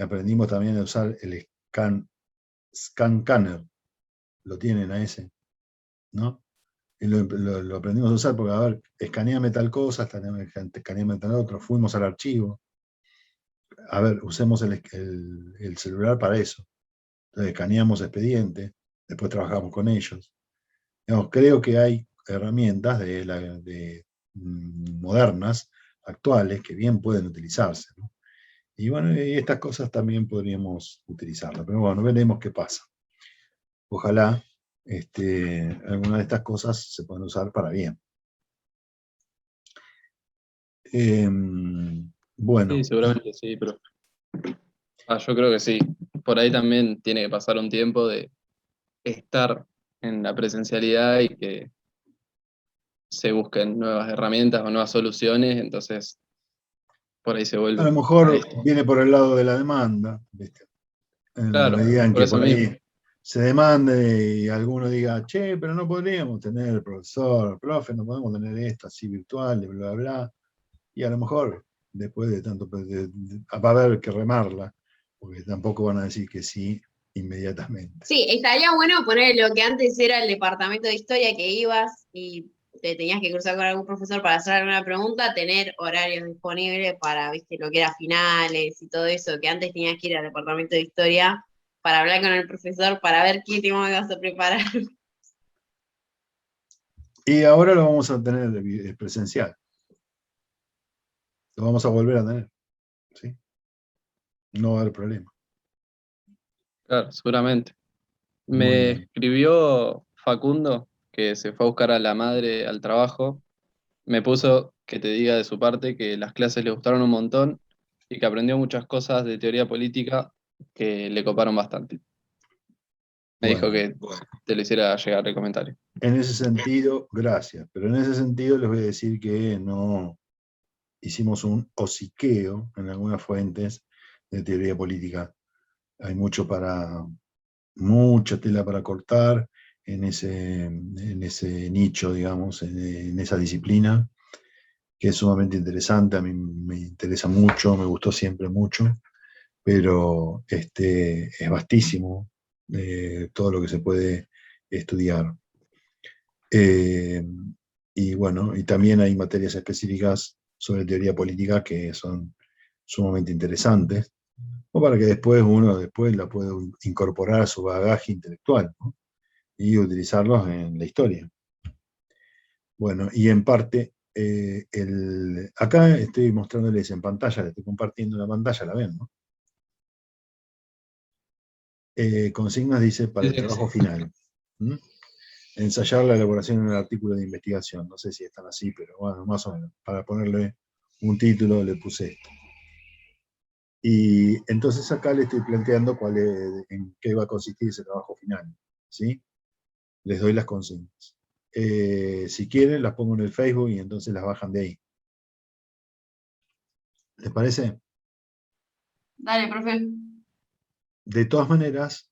Aprendimos también a usar el Scanner. Lo tienen a ese, ¿no? Y lo aprendimos a usar porque, a ver, escaneame tal cosa, escaneame tal otro. Fuimos al archivo. A ver, usemos el celular para eso. Entonces, escaneamos expedientes, después trabajamos con ellos. Digamos, creo que hay herramientas modernas, actuales, que bien pueden utilizarse, ¿no? Y bueno, y estas cosas también podríamos utilizarlas, pero bueno, veremos qué pasa. Ojalá alguna de estas cosas se puedan usar para bien. Bueno, Sí, seguramente sí, pero yo creo que sí. Por ahí también tiene que pasar un tiempo de estar en la presencialidad y que se busquen nuevas herramientas o nuevas soluciones, entonces por ahí se a lo vuelve a mejor esto. viene por el lado de la demanda, ¿viste? En la Claro, medida en por que eso por mismo. ahí se demande y alguno diga, che, pero no podríamos tener el profesor, profe, no podemos tener esto así virtual, y bla, bla, bla. Y a lo mejor, después de tanto, va a haber que remarla, porque tampoco van a decir que sí inmediatamente. Sí, estaría bueno poner lo que antes era el departamento de historia que ibas y te tenías que cruzar con algún profesor para hacer alguna pregunta, tener horarios disponibles para, viste, lo que era finales y todo eso, que antes tenías que ir al departamento de historia para hablar con el profesor, para ver qué tema ibas a preparar. Y ahora lo vamos a tener presencial. Lo vamos a volver a tener. ¿Sí? No va a haber problema. Claro, seguramente. Muy Me bien. escribió Facundo, que se fue a buscar a la madre al trabajo. Me puso que te diga de su parte que las clases le gustaron un montón y que aprendió muchas cosas de teoría política que le coparon bastante. Me dijo Bueno, que te lo hiciera llegar el comentario. en ese sentido, gracias. Pero en ese sentido les voy a decir que no hicimos un hociqueo en algunas fuentes de teoría política. Hay mucha tela para cortar en ese nicho, digamos, en esa disciplina, que es sumamente interesante. A mí me interesa mucho, me gustó siempre mucho, pero es vastísimo todo lo que se puede estudiar. Eh, y bueno, y también hay materias específicas sobre teoría política que son sumamente interesantes, o para que después uno la pueda incorporar a su bagaje intelectual, ¿no? Y utilizarlos en la historia. Bueno, y en parte, acá estoy mostrándoles en pantalla, les estoy compartiendo la pantalla, la ven, ¿no? Consignas dice para el Sí, sí. trabajo final. ¿Mm? Ensayar la elaboración de un artículo de investigación. No sé si están así, pero bueno, más o menos. Para ponerle un título le puse esto. Y entonces acá le estoy planteando en qué va a consistir ese trabajo final. ¿Sí? Les doy las consignas. Si quieren, las pongo en el Facebook y entonces las bajan de ahí. ¿Les parece? Dale, profe. De todas maneras,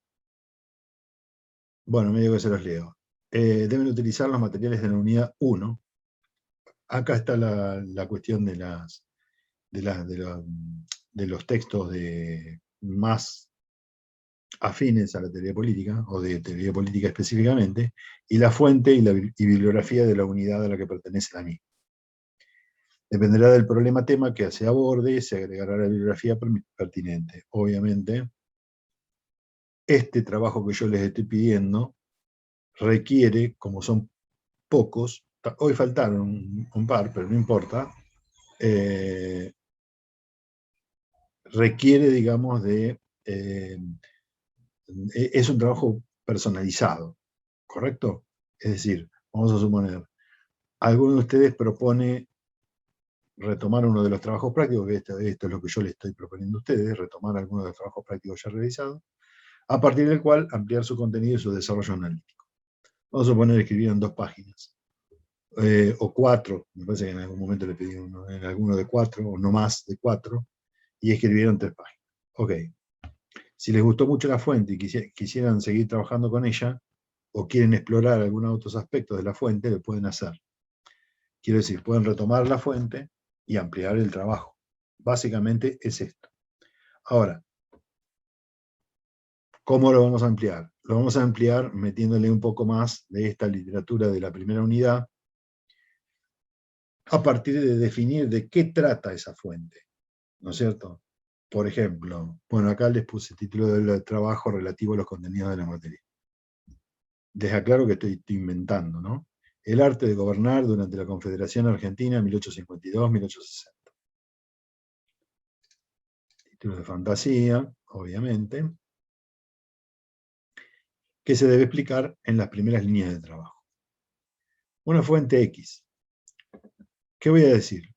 bueno, medio que se los leo. Deben utilizar los materiales de la unidad 1. Acá está la cuestión de los textos más afines a la teoría política, o de teoría política específicamente, y la fuente y bibliografía de la unidad a la que pertenece la misma. Dependerá del problema-tema que se aborde, se agregará la bibliografía pertinente. Obviamente, este trabajo que yo les estoy pidiendo requiere, como son pocos, hoy faltaron un par, pero no importa, requiere, digamos, es un trabajo personalizado, ¿correcto? Es decir, vamos a suponer, alguno de ustedes propone retomar uno de los trabajos prácticos, que esto es lo que yo le estoy proponiendo a ustedes, retomar alguno de los trabajos prácticos ya realizados, a partir del cual ampliar su contenido y su desarrollo analítico. Vamos a suponer escribieron 2 páginas, o 4, me parece que en algún momento le pedí en alguno de 4, o no más de 4, y escribieron 3 páginas. Ok. Si les gustó mucho la fuente y quisieran seguir trabajando con ella, o quieren explorar algunos otros aspectos de la fuente, lo pueden hacer. Quiero decir, pueden retomar la fuente y ampliar el trabajo. Básicamente es esto. Ahora, ¿cómo lo vamos a ampliar? Lo vamos a ampliar metiéndole un poco más de esta literatura de la primera unidad, a partir de definir de qué trata esa fuente, ¿no es cierto? Por ejemplo, bueno, acá les puse el título del trabajo relativo a los contenidos de la materia. Les aclaro que estoy inventando, ¿no? El arte de gobernar durante la Confederación Argentina, 1852-1860. Título de fantasía, obviamente, que se debe explicar en las primeras líneas de trabajo. Una fuente X. ¿Qué voy a decir?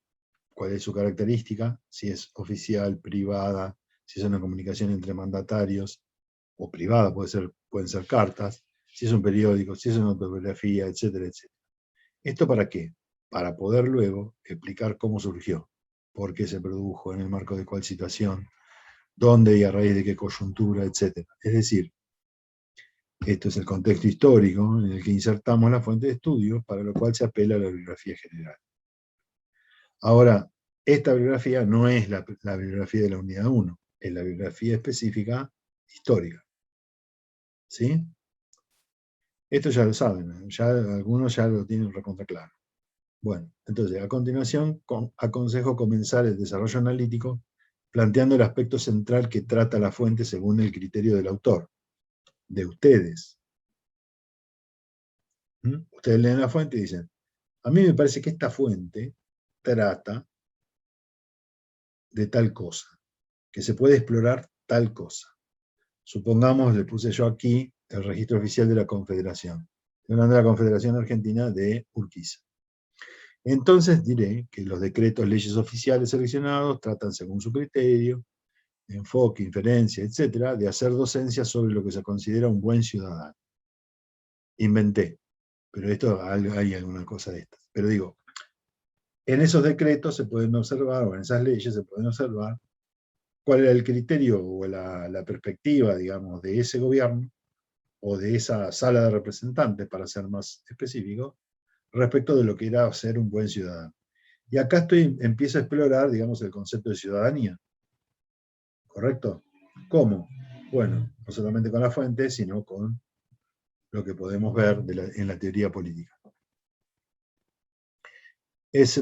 ¿Cuál es su característica? Si es oficial, privada, si es una comunicación entre mandatarios, o privada, pueden ser cartas, si es un periódico, si es una autobiografía, etcétera, etcétera. ¿Esto para qué? Para poder luego explicar cómo surgió, por qué se produjo, en el marco de cuál situación, dónde y a raíz de qué coyuntura, etcétera. Es decir, esto es el contexto histórico en el que insertamos la fuente de estudio, para lo cual se apela a la bibliografía general. Ahora, esta bibliografía no es la bibliografía de la unidad 1, es la bibliografía específica histórica. ¿Sí? Esto ya lo saben, ya algunos ya lo tienen recontra claro. Bueno, entonces, a continuación, aconsejo comenzar el desarrollo analítico planteando el aspecto central que trata la fuente según el criterio del autor, de ustedes. Ustedes leen la fuente y dicen, a mí me parece que esta fuente trata de tal cosa, que se puede explorar tal cosa. Supongamos, le puse yo aquí el registro oficial de la Confederación. Estoy hablando de la Confederación Argentina de Urquiza. Entonces diré que los decretos, leyes oficiales seleccionados tratan según su criterio, enfoque, inferencia, etcétera, de hacer docencia sobre lo que se considera un buen ciudadano. Inventé, pero esto hay alguna cosa de estas. Pero digo, en esos decretos se pueden observar, o en esas leyes se pueden observar, cuál era el criterio o la perspectiva, digamos, de ese gobierno, o de esa sala de representantes, para ser más específico, respecto de lo que era ser un buen ciudadano. Y acá empiezo a explorar, digamos, el concepto de ciudadanía. ¿Correcto? ¿Cómo? Bueno, no solamente con la fuente, sino con lo que podemos ver en la teoría política.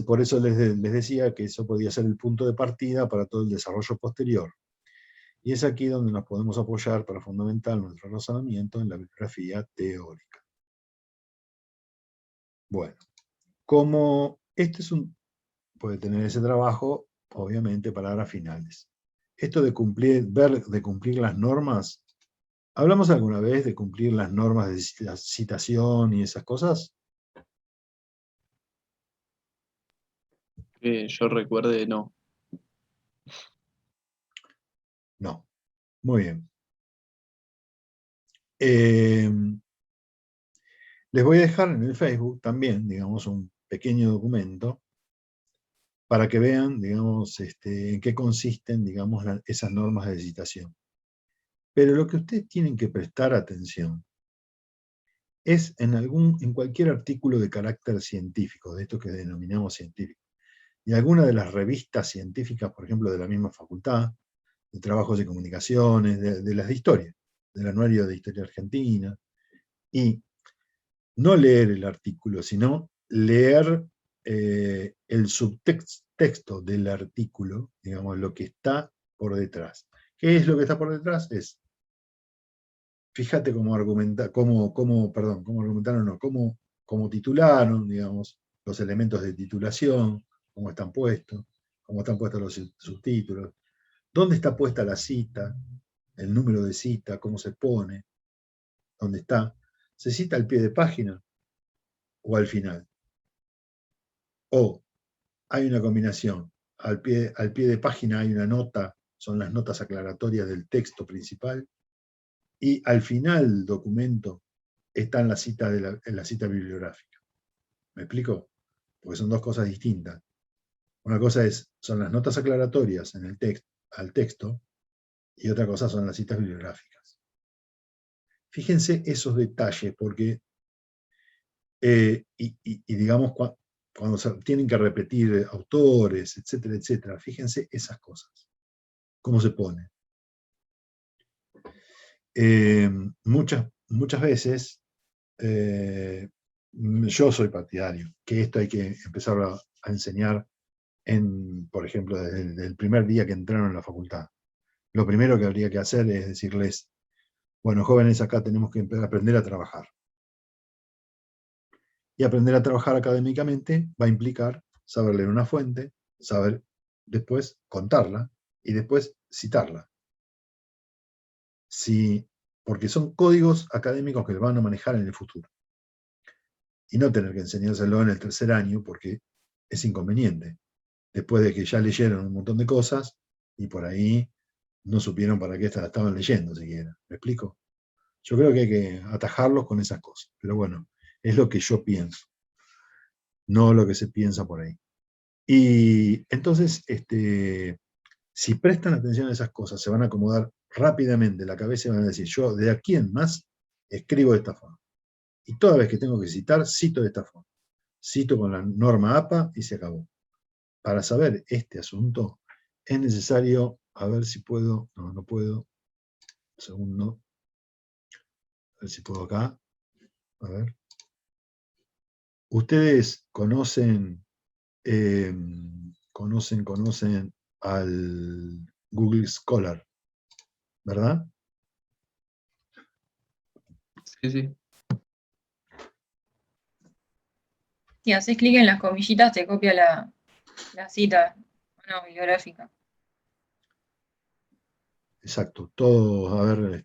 Por eso les decía que eso podía ser el punto de partida para todo el desarrollo posterior. Y es aquí donde nos podemos apoyar para fundamentar nuestro razonamiento en la bibliografía teórica. Bueno, como este puede tener ese trabajo, obviamente, palabras finales. Esto de cumplir las normas, ¿hablamos alguna vez de cumplir las normas de la citación y esas cosas? Que yo recuerde, no. No. Muy bien. Les voy a dejar en el Facebook también, digamos, un pequeño documento para que vean, digamos, en qué consisten, digamos, esas normas de citación. Pero lo que ustedes tienen que prestar atención es en cualquier artículo de carácter científico, de esto que denominamos científico, y alguna de las revistas científicas, por ejemplo, de la misma facultad, de trabajos de comunicaciones, de las de historia, del Anuario de Historia Argentina, y no leer el artículo, sino leer el subtexto del artículo, digamos, lo que está por detrás. ¿Qué es lo que está por detrás? Fíjate cómo cómo titularon, digamos, los elementos de titulación, cómo están puestos los subtítulos, dónde está puesta la cita, el número de cita, cómo se pone, dónde está. ¿Se cita al pie de página o al final? O hay una combinación, al pie de página hay una nota, son las notas aclaratorias del texto principal, y al final del documento está en la cita bibliográfica. ¿Me explico? Porque son dos cosas distintas. Una cosa son las notas aclaratorias en el texto, al texto y otra cosa son las citas bibliográficas. Fíjense esos detalles, porque, y digamos, cuando tienen que repetir autores, etcétera, etcétera, fíjense esas cosas, cómo se pone. Muchas veces yo soy partidario, que esto hay que empezar a enseñar, por ejemplo, desde el primer día que entraron en la facultad. Lo primero que habría que hacer es decirles, bueno, jóvenes, acá tenemos que aprender a trabajar. Y aprender a trabajar académicamente va a implicar saber leer una fuente, saber después contarla y después citarla. Porque son códigos académicos que van a manejar en el futuro. Y no tener que enseñárselo en el tercer año porque es inconveniente. Después de que ya leyeron un montón de cosas y por ahí no supieron para qué estaban leyendo siquiera. ¿Me explico? Yo creo que hay que atajarlos con esas cosas. Pero bueno, es lo que yo pienso, no lo que se piensa por ahí. Y entonces, si prestan atención a esas cosas, se van a acomodar rápidamente la cabeza y van a decir, yo de aquí en más escribo de esta forma. Y toda vez que tengo que citar, cito de esta forma. Cito con la norma APA y se acabó. Para saber este asunto es necesario, a ver si puedo, no puedo, un segundo, a ver si puedo acá, a ver. Ustedes conocen al Google Scholar, ¿verdad? Sí, sí. Si haces clic en las comillitas, te copia la cita bibliográfica. Exacto. Todo, a ver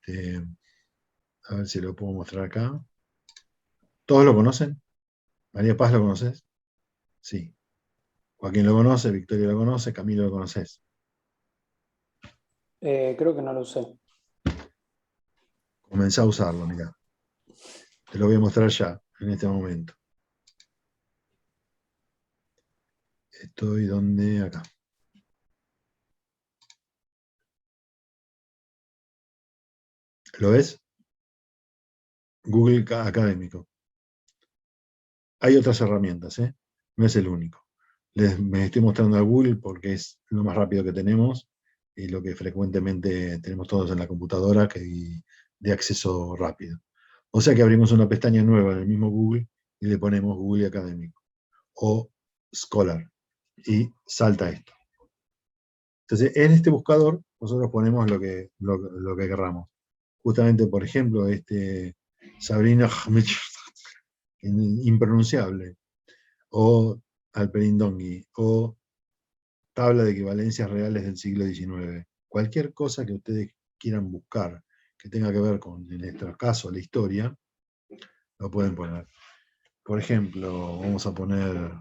si lo puedo mostrar acá. ¿Todos lo conocen? ¿María Paz lo conoces? Sí. Joaquín lo conoce, Victoria lo conoce, Camilo lo conoces. Creo que no lo usé. Comenzá a usarlo, mirá. Te lo voy a mostrar ya, en este momento. Estoy donde, acá. ¿Lo ves? Google Académico. Hay otras herramientas, ¿eh? No es el único. Me estoy mostrando a Google porque es lo más rápido que tenemos y lo que frecuentemente tenemos todos en la computadora de acceso rápido. O sea que abrimos una pestaña nueva en el mismo Google y le ponemos Google Académico o Scholar y salta esto. Entonces, en este buscador nosotros ponemos lo que querramos. Justamente, por ejemplo, Sabrina impronunciable, o Alperindongui, o tabla de equivalencias reales del siglo XIX. Cualquier cosa que ustedes quieran buscar que tenga que ver con, en nuestro caso, la historia, lo pueden poner. Por ejemplo, vamos a poner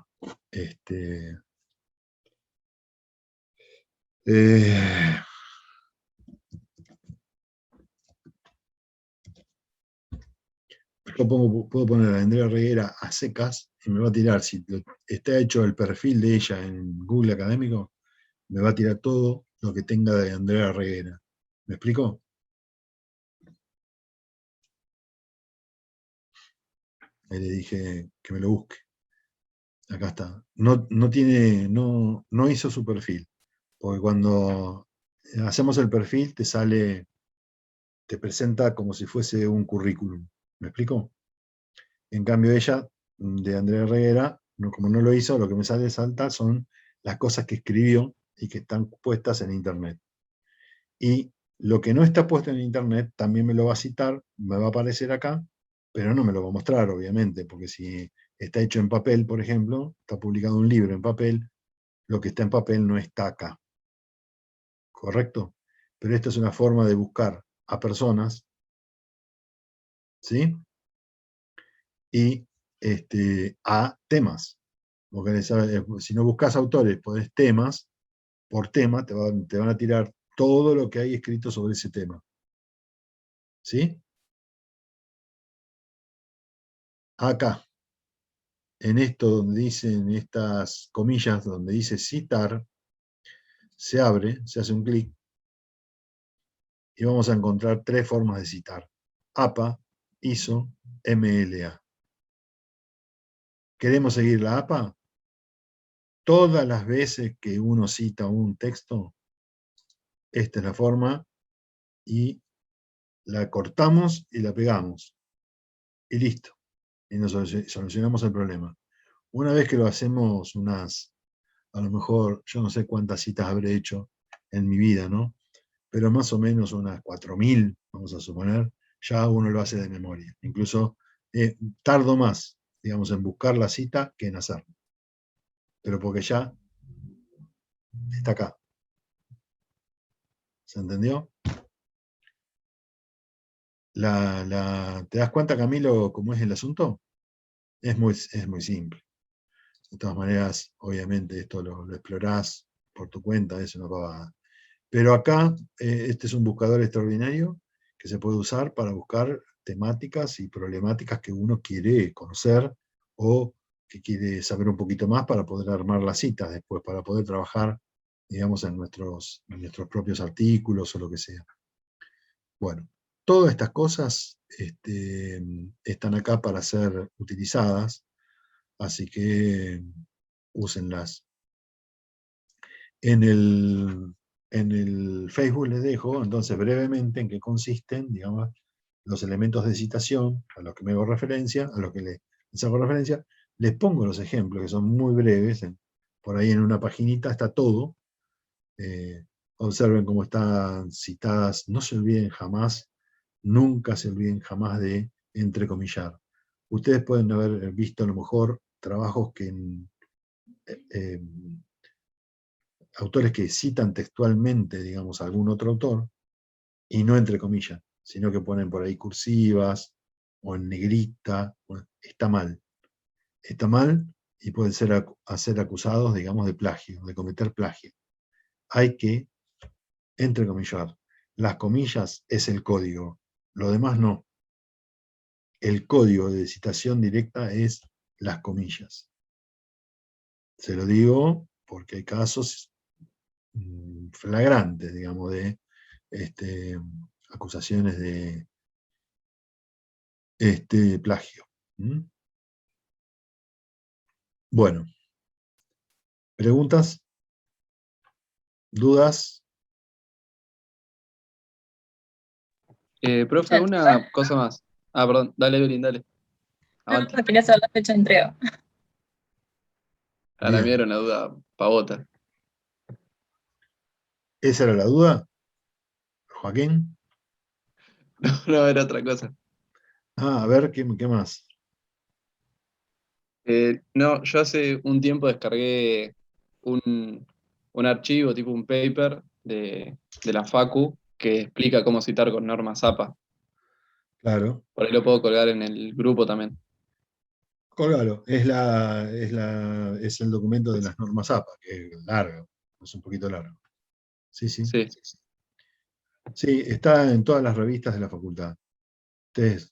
yo puedo poner a Andrea Reguera a secas y me va a tirar, si está hecho el perfil de ella en Google Académico, me va a tirar todo lo que tenga de Andrea Reguera. ¿Me explico? Ahí le dije que me lo busque. Acá está. No hizo su perfil. Porque cuando hacemos el perfil te presenta como si fuese un currículum. ¿Me explico? En cambio ella, de Andrea Herrera, como no lo hizo, lo que me sale salta son las cosas que escribió y que están puestas en internet. Y lo que no está puesto en internet también me lo va a citar, me va a aparecer acá, pero no me lo va a mostrar, obviamente, porque si está hecho en papel, por ejemplo, está publicado un libro en papel, lo que está en papel no está acá. ¿Correcto? Pero esta es una forma de buscar a personas, ¿sí? Y a temas. Porque si no buscas autores, pones temas, por tema te van a tirar todo lo que hay escrito sobre ese tema. ¿Sí? Acá, en esto donde dicen estas comillas, donde dice citar, se abre, se hace un clic, y vamos a encontrar 3 formas de citar: APA, ISO, MLA. ¿Queremos seguir la APA? Todas las veces que uno cita un texto, esta es la forma, y la cortamos y la pegamos, y listo. Y nos solucionamos el problema. Una vez que lo hacemos a lo mejor, yo no sé cuántas citas habré hecho en mi vida, ¿no? Pero más o menos unas 4000, vamos a suponer, ya uno lo hace de memoria. Incluso tardo más, digamos, en buscar la cita que en hacerlo. Pero porque ya está acá. ¿Se entendió? ¿Te das cuenta, Camilo, cómo es el asunto? Es muy simple. De todas maneras, obviamente, esto lo explorás por tu cuenta, es una pavada. Pero acá, este es un buscador extraordinario que se puede usar para buscar temáticas y problemáticas que uno quiere conocer o que quiere saber un poquito más para poder armar las citas después, para poder trabajar, digamos, en nuestros propios artículos o lo que sea. Bueno, todas estas cosas están acá para ser utilizadas, así que úsenlas. En el Facebook les dejo, entonces, brevemente en qué consisten, digamos, los elementos de citación a los que me hago referencia, a los que les hago referencia. Les pongo los ejemplos, que son muy breves. Por ahí en una paginita está todo. Observen cómo están citadas. No se olviden jamás, nunca se olviden jamás de entrecomillar. Ustedes pueden haber visto a lo mejor trabajos que autores que citan textualmente, digamos, a algún otro autor, y no entre comillas, sino que ponen por ahí cursivas o en negrita. Bueno, está mal. Está mal y pueden ser acusados, digamos, de plagio, de cometer plagio. Hay que entrecomillar. Las comillas es el código, lo demás no. El código de citación directa es las comillas. Se lo digo porque hay casos flagrantes, digamos, de acusaciones de plagio. Bueno, ¿preguntas? ¿Dudas? Profe, una cosa más. Ah, perdón, dale, Evelyn, dale. Avante. No, quería saber la fecha de entrega. A la mía Bien. era una duda pavota. ¿Esa era la duda, Joaquín? No, era otra cosa. A ver, ¿qué más? No, yo hace un tiempo descargué un archivo, tipo un paper de la Facu, que explica cómo citar con normas APA. Claro, Por ahí lo puedo colgar en el grupo también. colgalo. Es el documento de las normas APA, que es largo, es un poquito largo. Sí, sí. Sí. Sí, está en todas las revistas de la facultad. Ustedes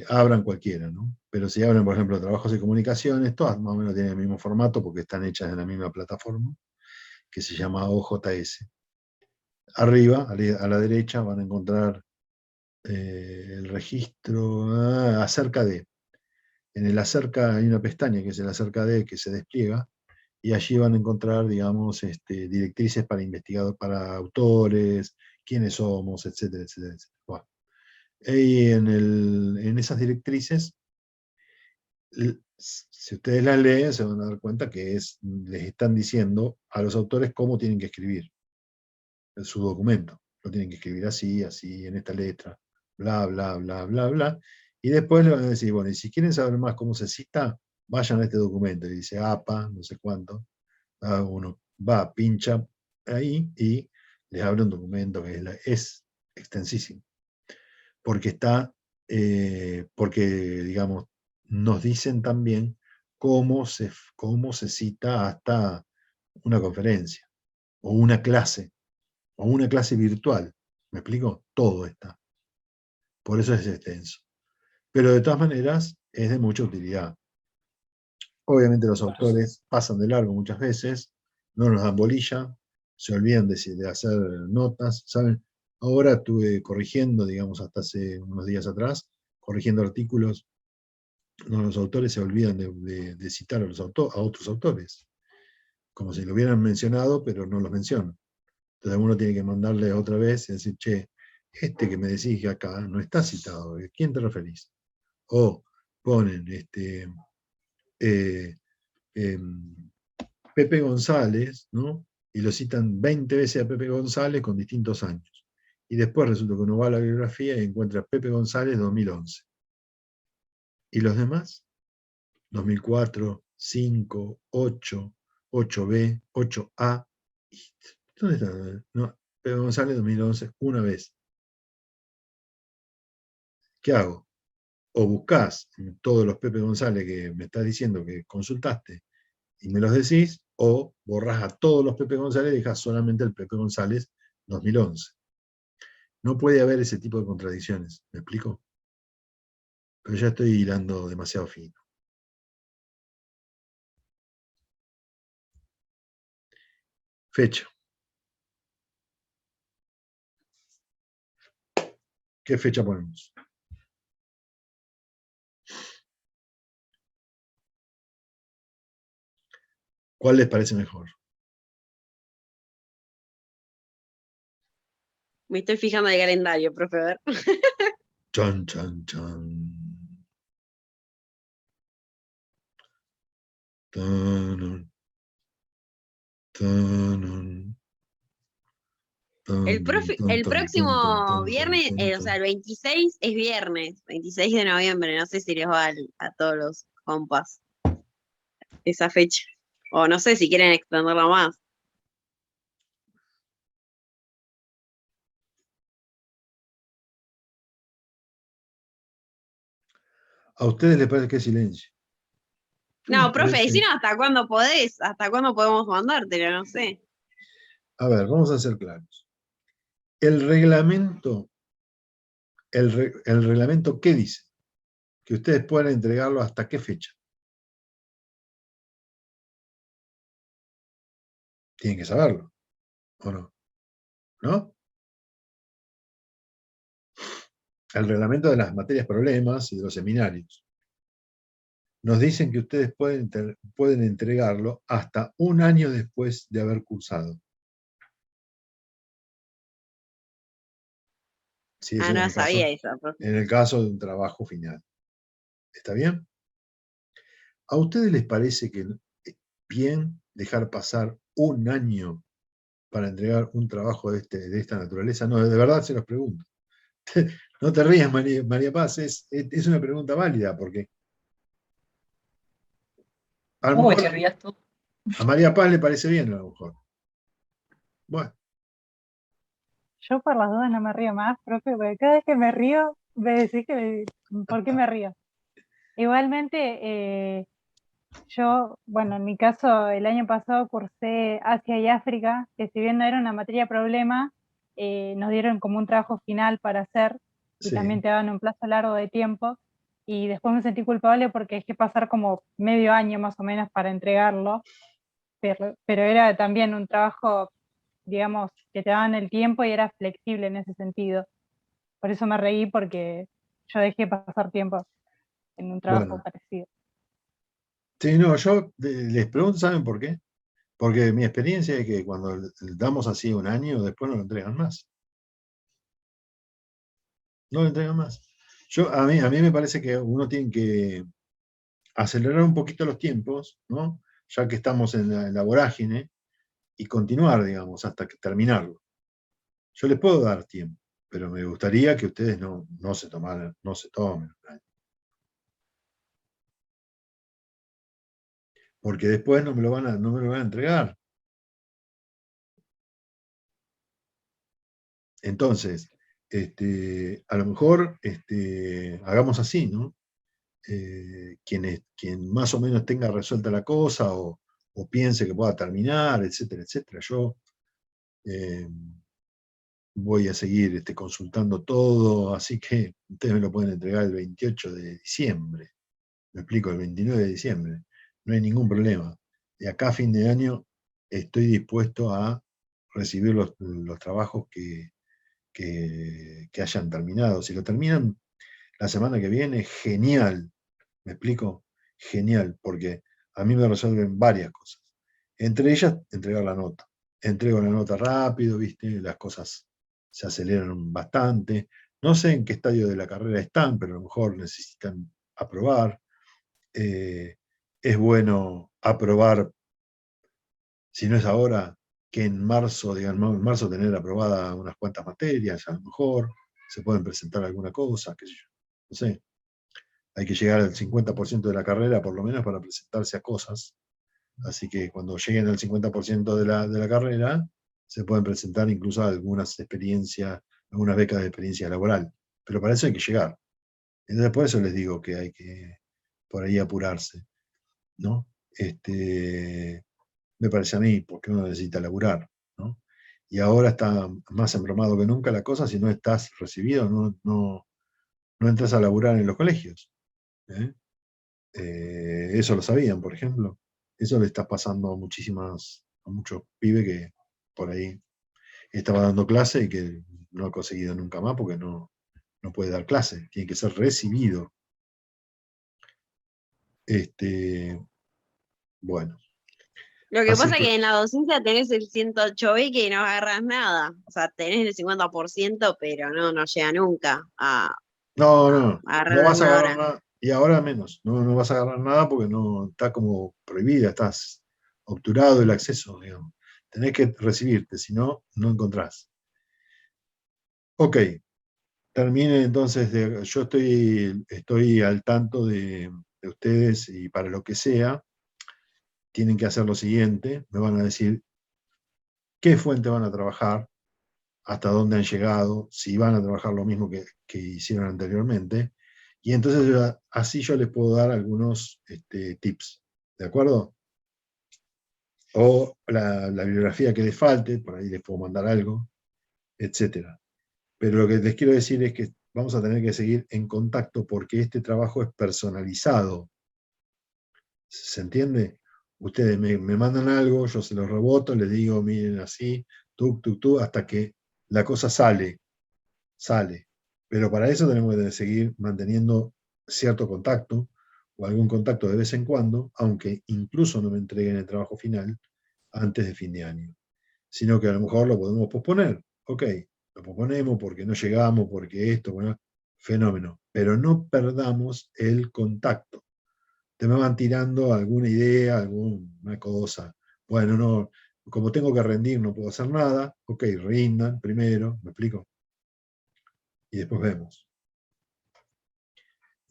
abran cualquiera, ¿no? Pero si abren, por ejemplo, trabajos de comunicaciones, todas más o menos tienen el mismo formato porque están hechas en la misma plataforma, que se llama OJS. Arriba, a la derecha, van a encontrar el registro acerca de. En el acerca hay una pestaña que es el acerca de, que se despliega, y allí van a encontrar, digamos, directrices para investigadores, para autores, quiénes somos, etcétera, etcétera, etcétera. Bueno, y en esas directrices, si ustedes las leen, se van a dar cuenta que les están diciendo a los autores cómo tienen que escribir su documento. Lo tienen que escribir así, así, en esta letra, bla, bla, bla, bla, bla. Y después le van a decir, bueno, y si quieren saber más cómo se cita, vayan a este documento. Y dice APA, no sé cuánto. Uno va, pincha ahí y les abre un documento que es extensísimo. Porque porque, digamos, nos dicen también cómo se cita hasta una conferencia o una clase virtual. ¿Me explico? Todo está. Por eso es extenso. Pero de todas maneras es de mucha utilidad. Obviamente los autores pasan de largo muchas veces no nos dan bolilla, se olvidan de hacer notas, ¿saben? Ahora estuve corrigiendo, digamos, hasta hace unos días atrás, corrigiendo artículos. No, los autores se olvidan de citar a otros autores, como si lo hubieran mencionado, pero no los mencionan. Entonces uno tiene que mandarle otra vez y decir, che, este que me decís que acá no está citado, ¿a quién te referís? O ponen eh, Pepe González, ¿no? Y lo citan 20 veces a Pepe González con distintos años. Y después resulta que uno va a la bibliografía y encuentra Pepe González 2011. ¿Y los demás? 2004, 5, 8, 8B, 8A. ¿Dónde está? No, Pepe González 2011, una vez. ¿Qué hago? O buscás en todos los Pepe González que me estás diciendo que consultaste y me los decís, o borrás a todos los Pepe González y dejás solamente el Pepe González 2011. No puede haber ese tipo de contradicciones, ¿me explico? Pero ya estoy hilando demasiado fino. Fecha. ¿Qué fecha ponemos? ¿Cuál les parece mejor? Me estoy fijando en el calendario, profe, a ver. Chan, chan, chan. Tanun, tanun, El próximo viernes, o sea, el 26 es viernes, 26 de noviembre, no sé si les va a todos los compas esa fecha. O no sé si quieren extenderla más. ¿A ustedes les parece que es silencio? No, Me profe, parece- decinos hasta cuándo podés, hasta cuándo podemos mandártelo, no sé. A ver, vamos a ser claros. El reglamento, el reglamento, ¿qué dice? Que ustedes pueden entregarlo hasta qué fecha. Tienen que saberlo, ¿o no? ¿No? El reglamento de las materias problemas y de los seminarios. Nos dicen que ustedes pueden entregarlo hasta un año después de haber cursado. Si eso No sabía eso, profe. en el caso de un trabajo final. ¿Está bien? ¿A ustedes les parece que es bien dejar pasar un año para entregar un trabajo de esta naturaleza? No, de verdad se los pregunto. No te rías, María Paz, es una pregunta válida, porque a lo ¿Cómo me mejor querrías tú? a María Paz le parece bien, a lo mejor. Bueno, Yo por las dudas no me río más, profe, porque cada vez que me río, me decís por qué me río. Igualmente, yo, bueno, en mi caso, el año pasado cursé Asia y África, que si bien no era una materia problema, nos dieron como un trabajo final para hacer, y sí. también te daban un plazo largo de tiempo, y después me sentí culpable porque hay que pasar como medio año más o menos para entregarlo, pero era también un trabajo, digamos, que te daban el tiempo y era flexible en ese sentido. Por eso me reí, porque yo dejé pasar tiempo en un trabajo Bueno, parecido. sí, no, yo les pregunto, ¿saben por qué? Porque mi experiencia es que cuando damos así un año, después no lo entregan más. No lo entregan más. A mí me parece que uno tiene que acelerar un poquito los tiempos, ¿no? Ya que estamos en la vorágine, y continuar, digamos, hasta que terminarlo. Yo les puedo dar tiempo, pero me gustaría que ustedes no se tomen. Porque después no me lo van a entregar. Entonces, a lo mejor hagamos así, ¿no? Quien más o menos tenga resuelta la cosa o piense que pueda terminar, etcétera, etcétera. Yo voy a seguir consultando todo, así que ustedes me lo pueden entregar el 28 de diciembre. Me explico, el 29 de diciembre. No hay ningún problema. De acá a fin de año estoy dispuesto a recibir los trabajos que hayan terminado. Si lo terminan la semana que viene, genial. ¿Me explico? Genial, porque a mí me resuelven varias cosas. Entre ellas, entregar la nota. Entrego la nota rápido, ¿viste? Las cosas se aceleran bastante. No sé en qué estadio de la carrera están, pero a lo mejor necesitan aprobar. Es bueno aprobar, si no es ahora, que en marzo, digamos, en marzo tener aprobada unas cuantas materias, a lo mejor se pueden presentar alguna cosa, qué sé yo. No sé, hay que llegar al 50% de la carrera por lo menos para presentarse a cosas. Así que cuando lleguen al 50% de la carrera, se pueden presentar incluso algunas experiencias, algunas becas de experiencia laboral. Pero para eso hay que llegar. Entonces por eso les digo que hay que por ahí apurarse, ¿no? Me parece a mí, porque uno necesita laburar, ¿no? Y ahora está más embromado que nunca la cosa, si no estás recibido, no entras a laburar en los colegios. ¿Eh? Eso lo sabían, por ejemplo. Eso le está pasando a muchos pibes que por ahí estaba dando clase y que no ha conseguido nunca más porque no puede dar clase, tiene que ser recibido. Bueno, Lo que así pasa es que que en la docencia tenés el 108B que no agarras nada. O sea, tenés el 50%, pero no llega nunca a no agarrar vas a alguna agarrar hora. nada, y ahora menos, no vas a agarrar nada porque no está como prohibida, estás obturado el acceso, digamos. Tenés que recibirte, si no, no encontrás. Ok, termine entonces, yo estoy al tanto de ustedes y para lo que sea, tienen que hacer lo siguiente, me van a decir qué fuente van a trabajar, hasta dónde han llegado, si van a trabajar lo mismo que hicieron anteriormente, y entonces así yo les puedo dar algunos tips, ¿de acuerdo? O la bibliografía que les falte, por ahí les puedo mandar algo, etcétera. Pero lo que les quiero decir es que vamos a tener que seguir en contacto porque este trabajo es personalizado. ¿Se entiende? Ustedes me mandan algo, yo se los reboto, les digo, miren así, tú, hasta que la cosa sale. Pero para eso tenemos que seguir manteniendo cierto contacto o algún contacto de vez en cuando, aunque incluso no me entreguen el trabajo final antes de fin de año. Sino que a lo mejor lo podemos posponer. Ok, lo posponemos porque no llegamos, porque esto, bueno, fenómeno. Pero no perdamos el contacto. Te me van tirando alguna idea, alguna cosa. Bueno, no, como tengo que rendir, no puedo hacer nada. Ok, rindan primero, ¿me explico? Y después vemos.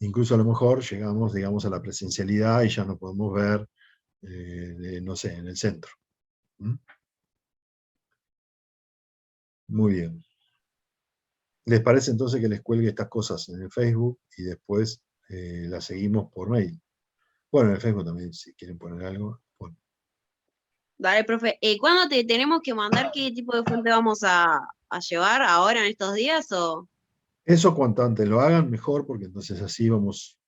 Incluso a lo mejor llegamos, digamos, a la presencialidad y ya nos podemos ver, no sé, en el centro. ¿Mm? Muy bien. ¿Les parece entonces que les cuelgue estas cosas en el Facebook y después las seguimos por mail? Bueno, en el Facebook también, si quieren poner algo. Bueno. Dale, profe. ¿Cuándo te tenemos que mandar qué tipo de fuente vamos a llevar ahora en estos días? ¿O Eso cuanto antes lo hagan, mejor, porque entonces así vamos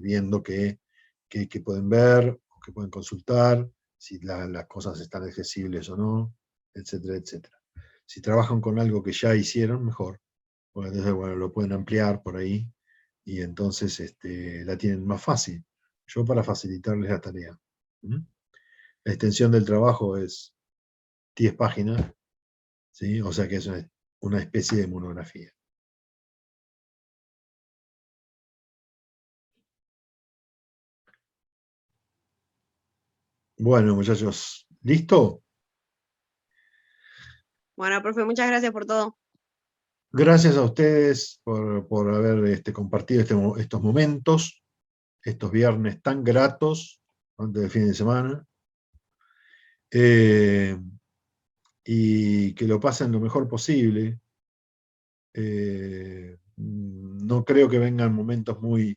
viendo qué pueden ver, o qué pueden consultar, si las cosas están accesibles o no, etcétera, etcétera. Si trabajan con algo que ya hicieron, mejor. Porque entonces, bueno, lo pueden ampliar por ahí y entonces la tienen más fácil. Yo para facilitarles la tarea. ¿Mm? La extensión del trabajo es 10 páginas, ¿sí? O sea que es una especie de monografía. Bueno, muchachos, ¿listo? bueno, profe, muchas gracias por todo. Gracias a ustedes por haber compartido estos momentos, estos viernes tan gratos antes del fin de semana. Y que lo pasen lo mejor posible. No creo que vengan momentos muy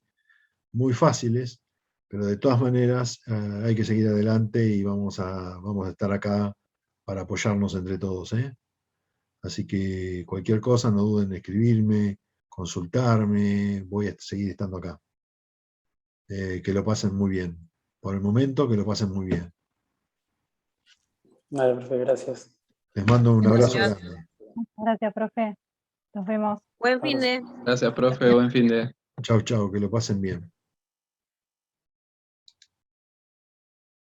fáciles, pero de todas maneras hay que seguir adelante y vamos a estar acá para apoyarnos entre todos, ¿eh? Así que cualquier cosa, no duden en escribirme, consultarme, voy a seguir estando acá. Que lo pasen muy bien. Por el momento, que lo pasen muy bien. Vale, profe, gracias. Les mando un abrazo Gracias. grande. Muchas gracias, profe. Nos vemos. Buen fin de. Gracias, profe, buen fin de. Chau, chau, que lo pasen bien.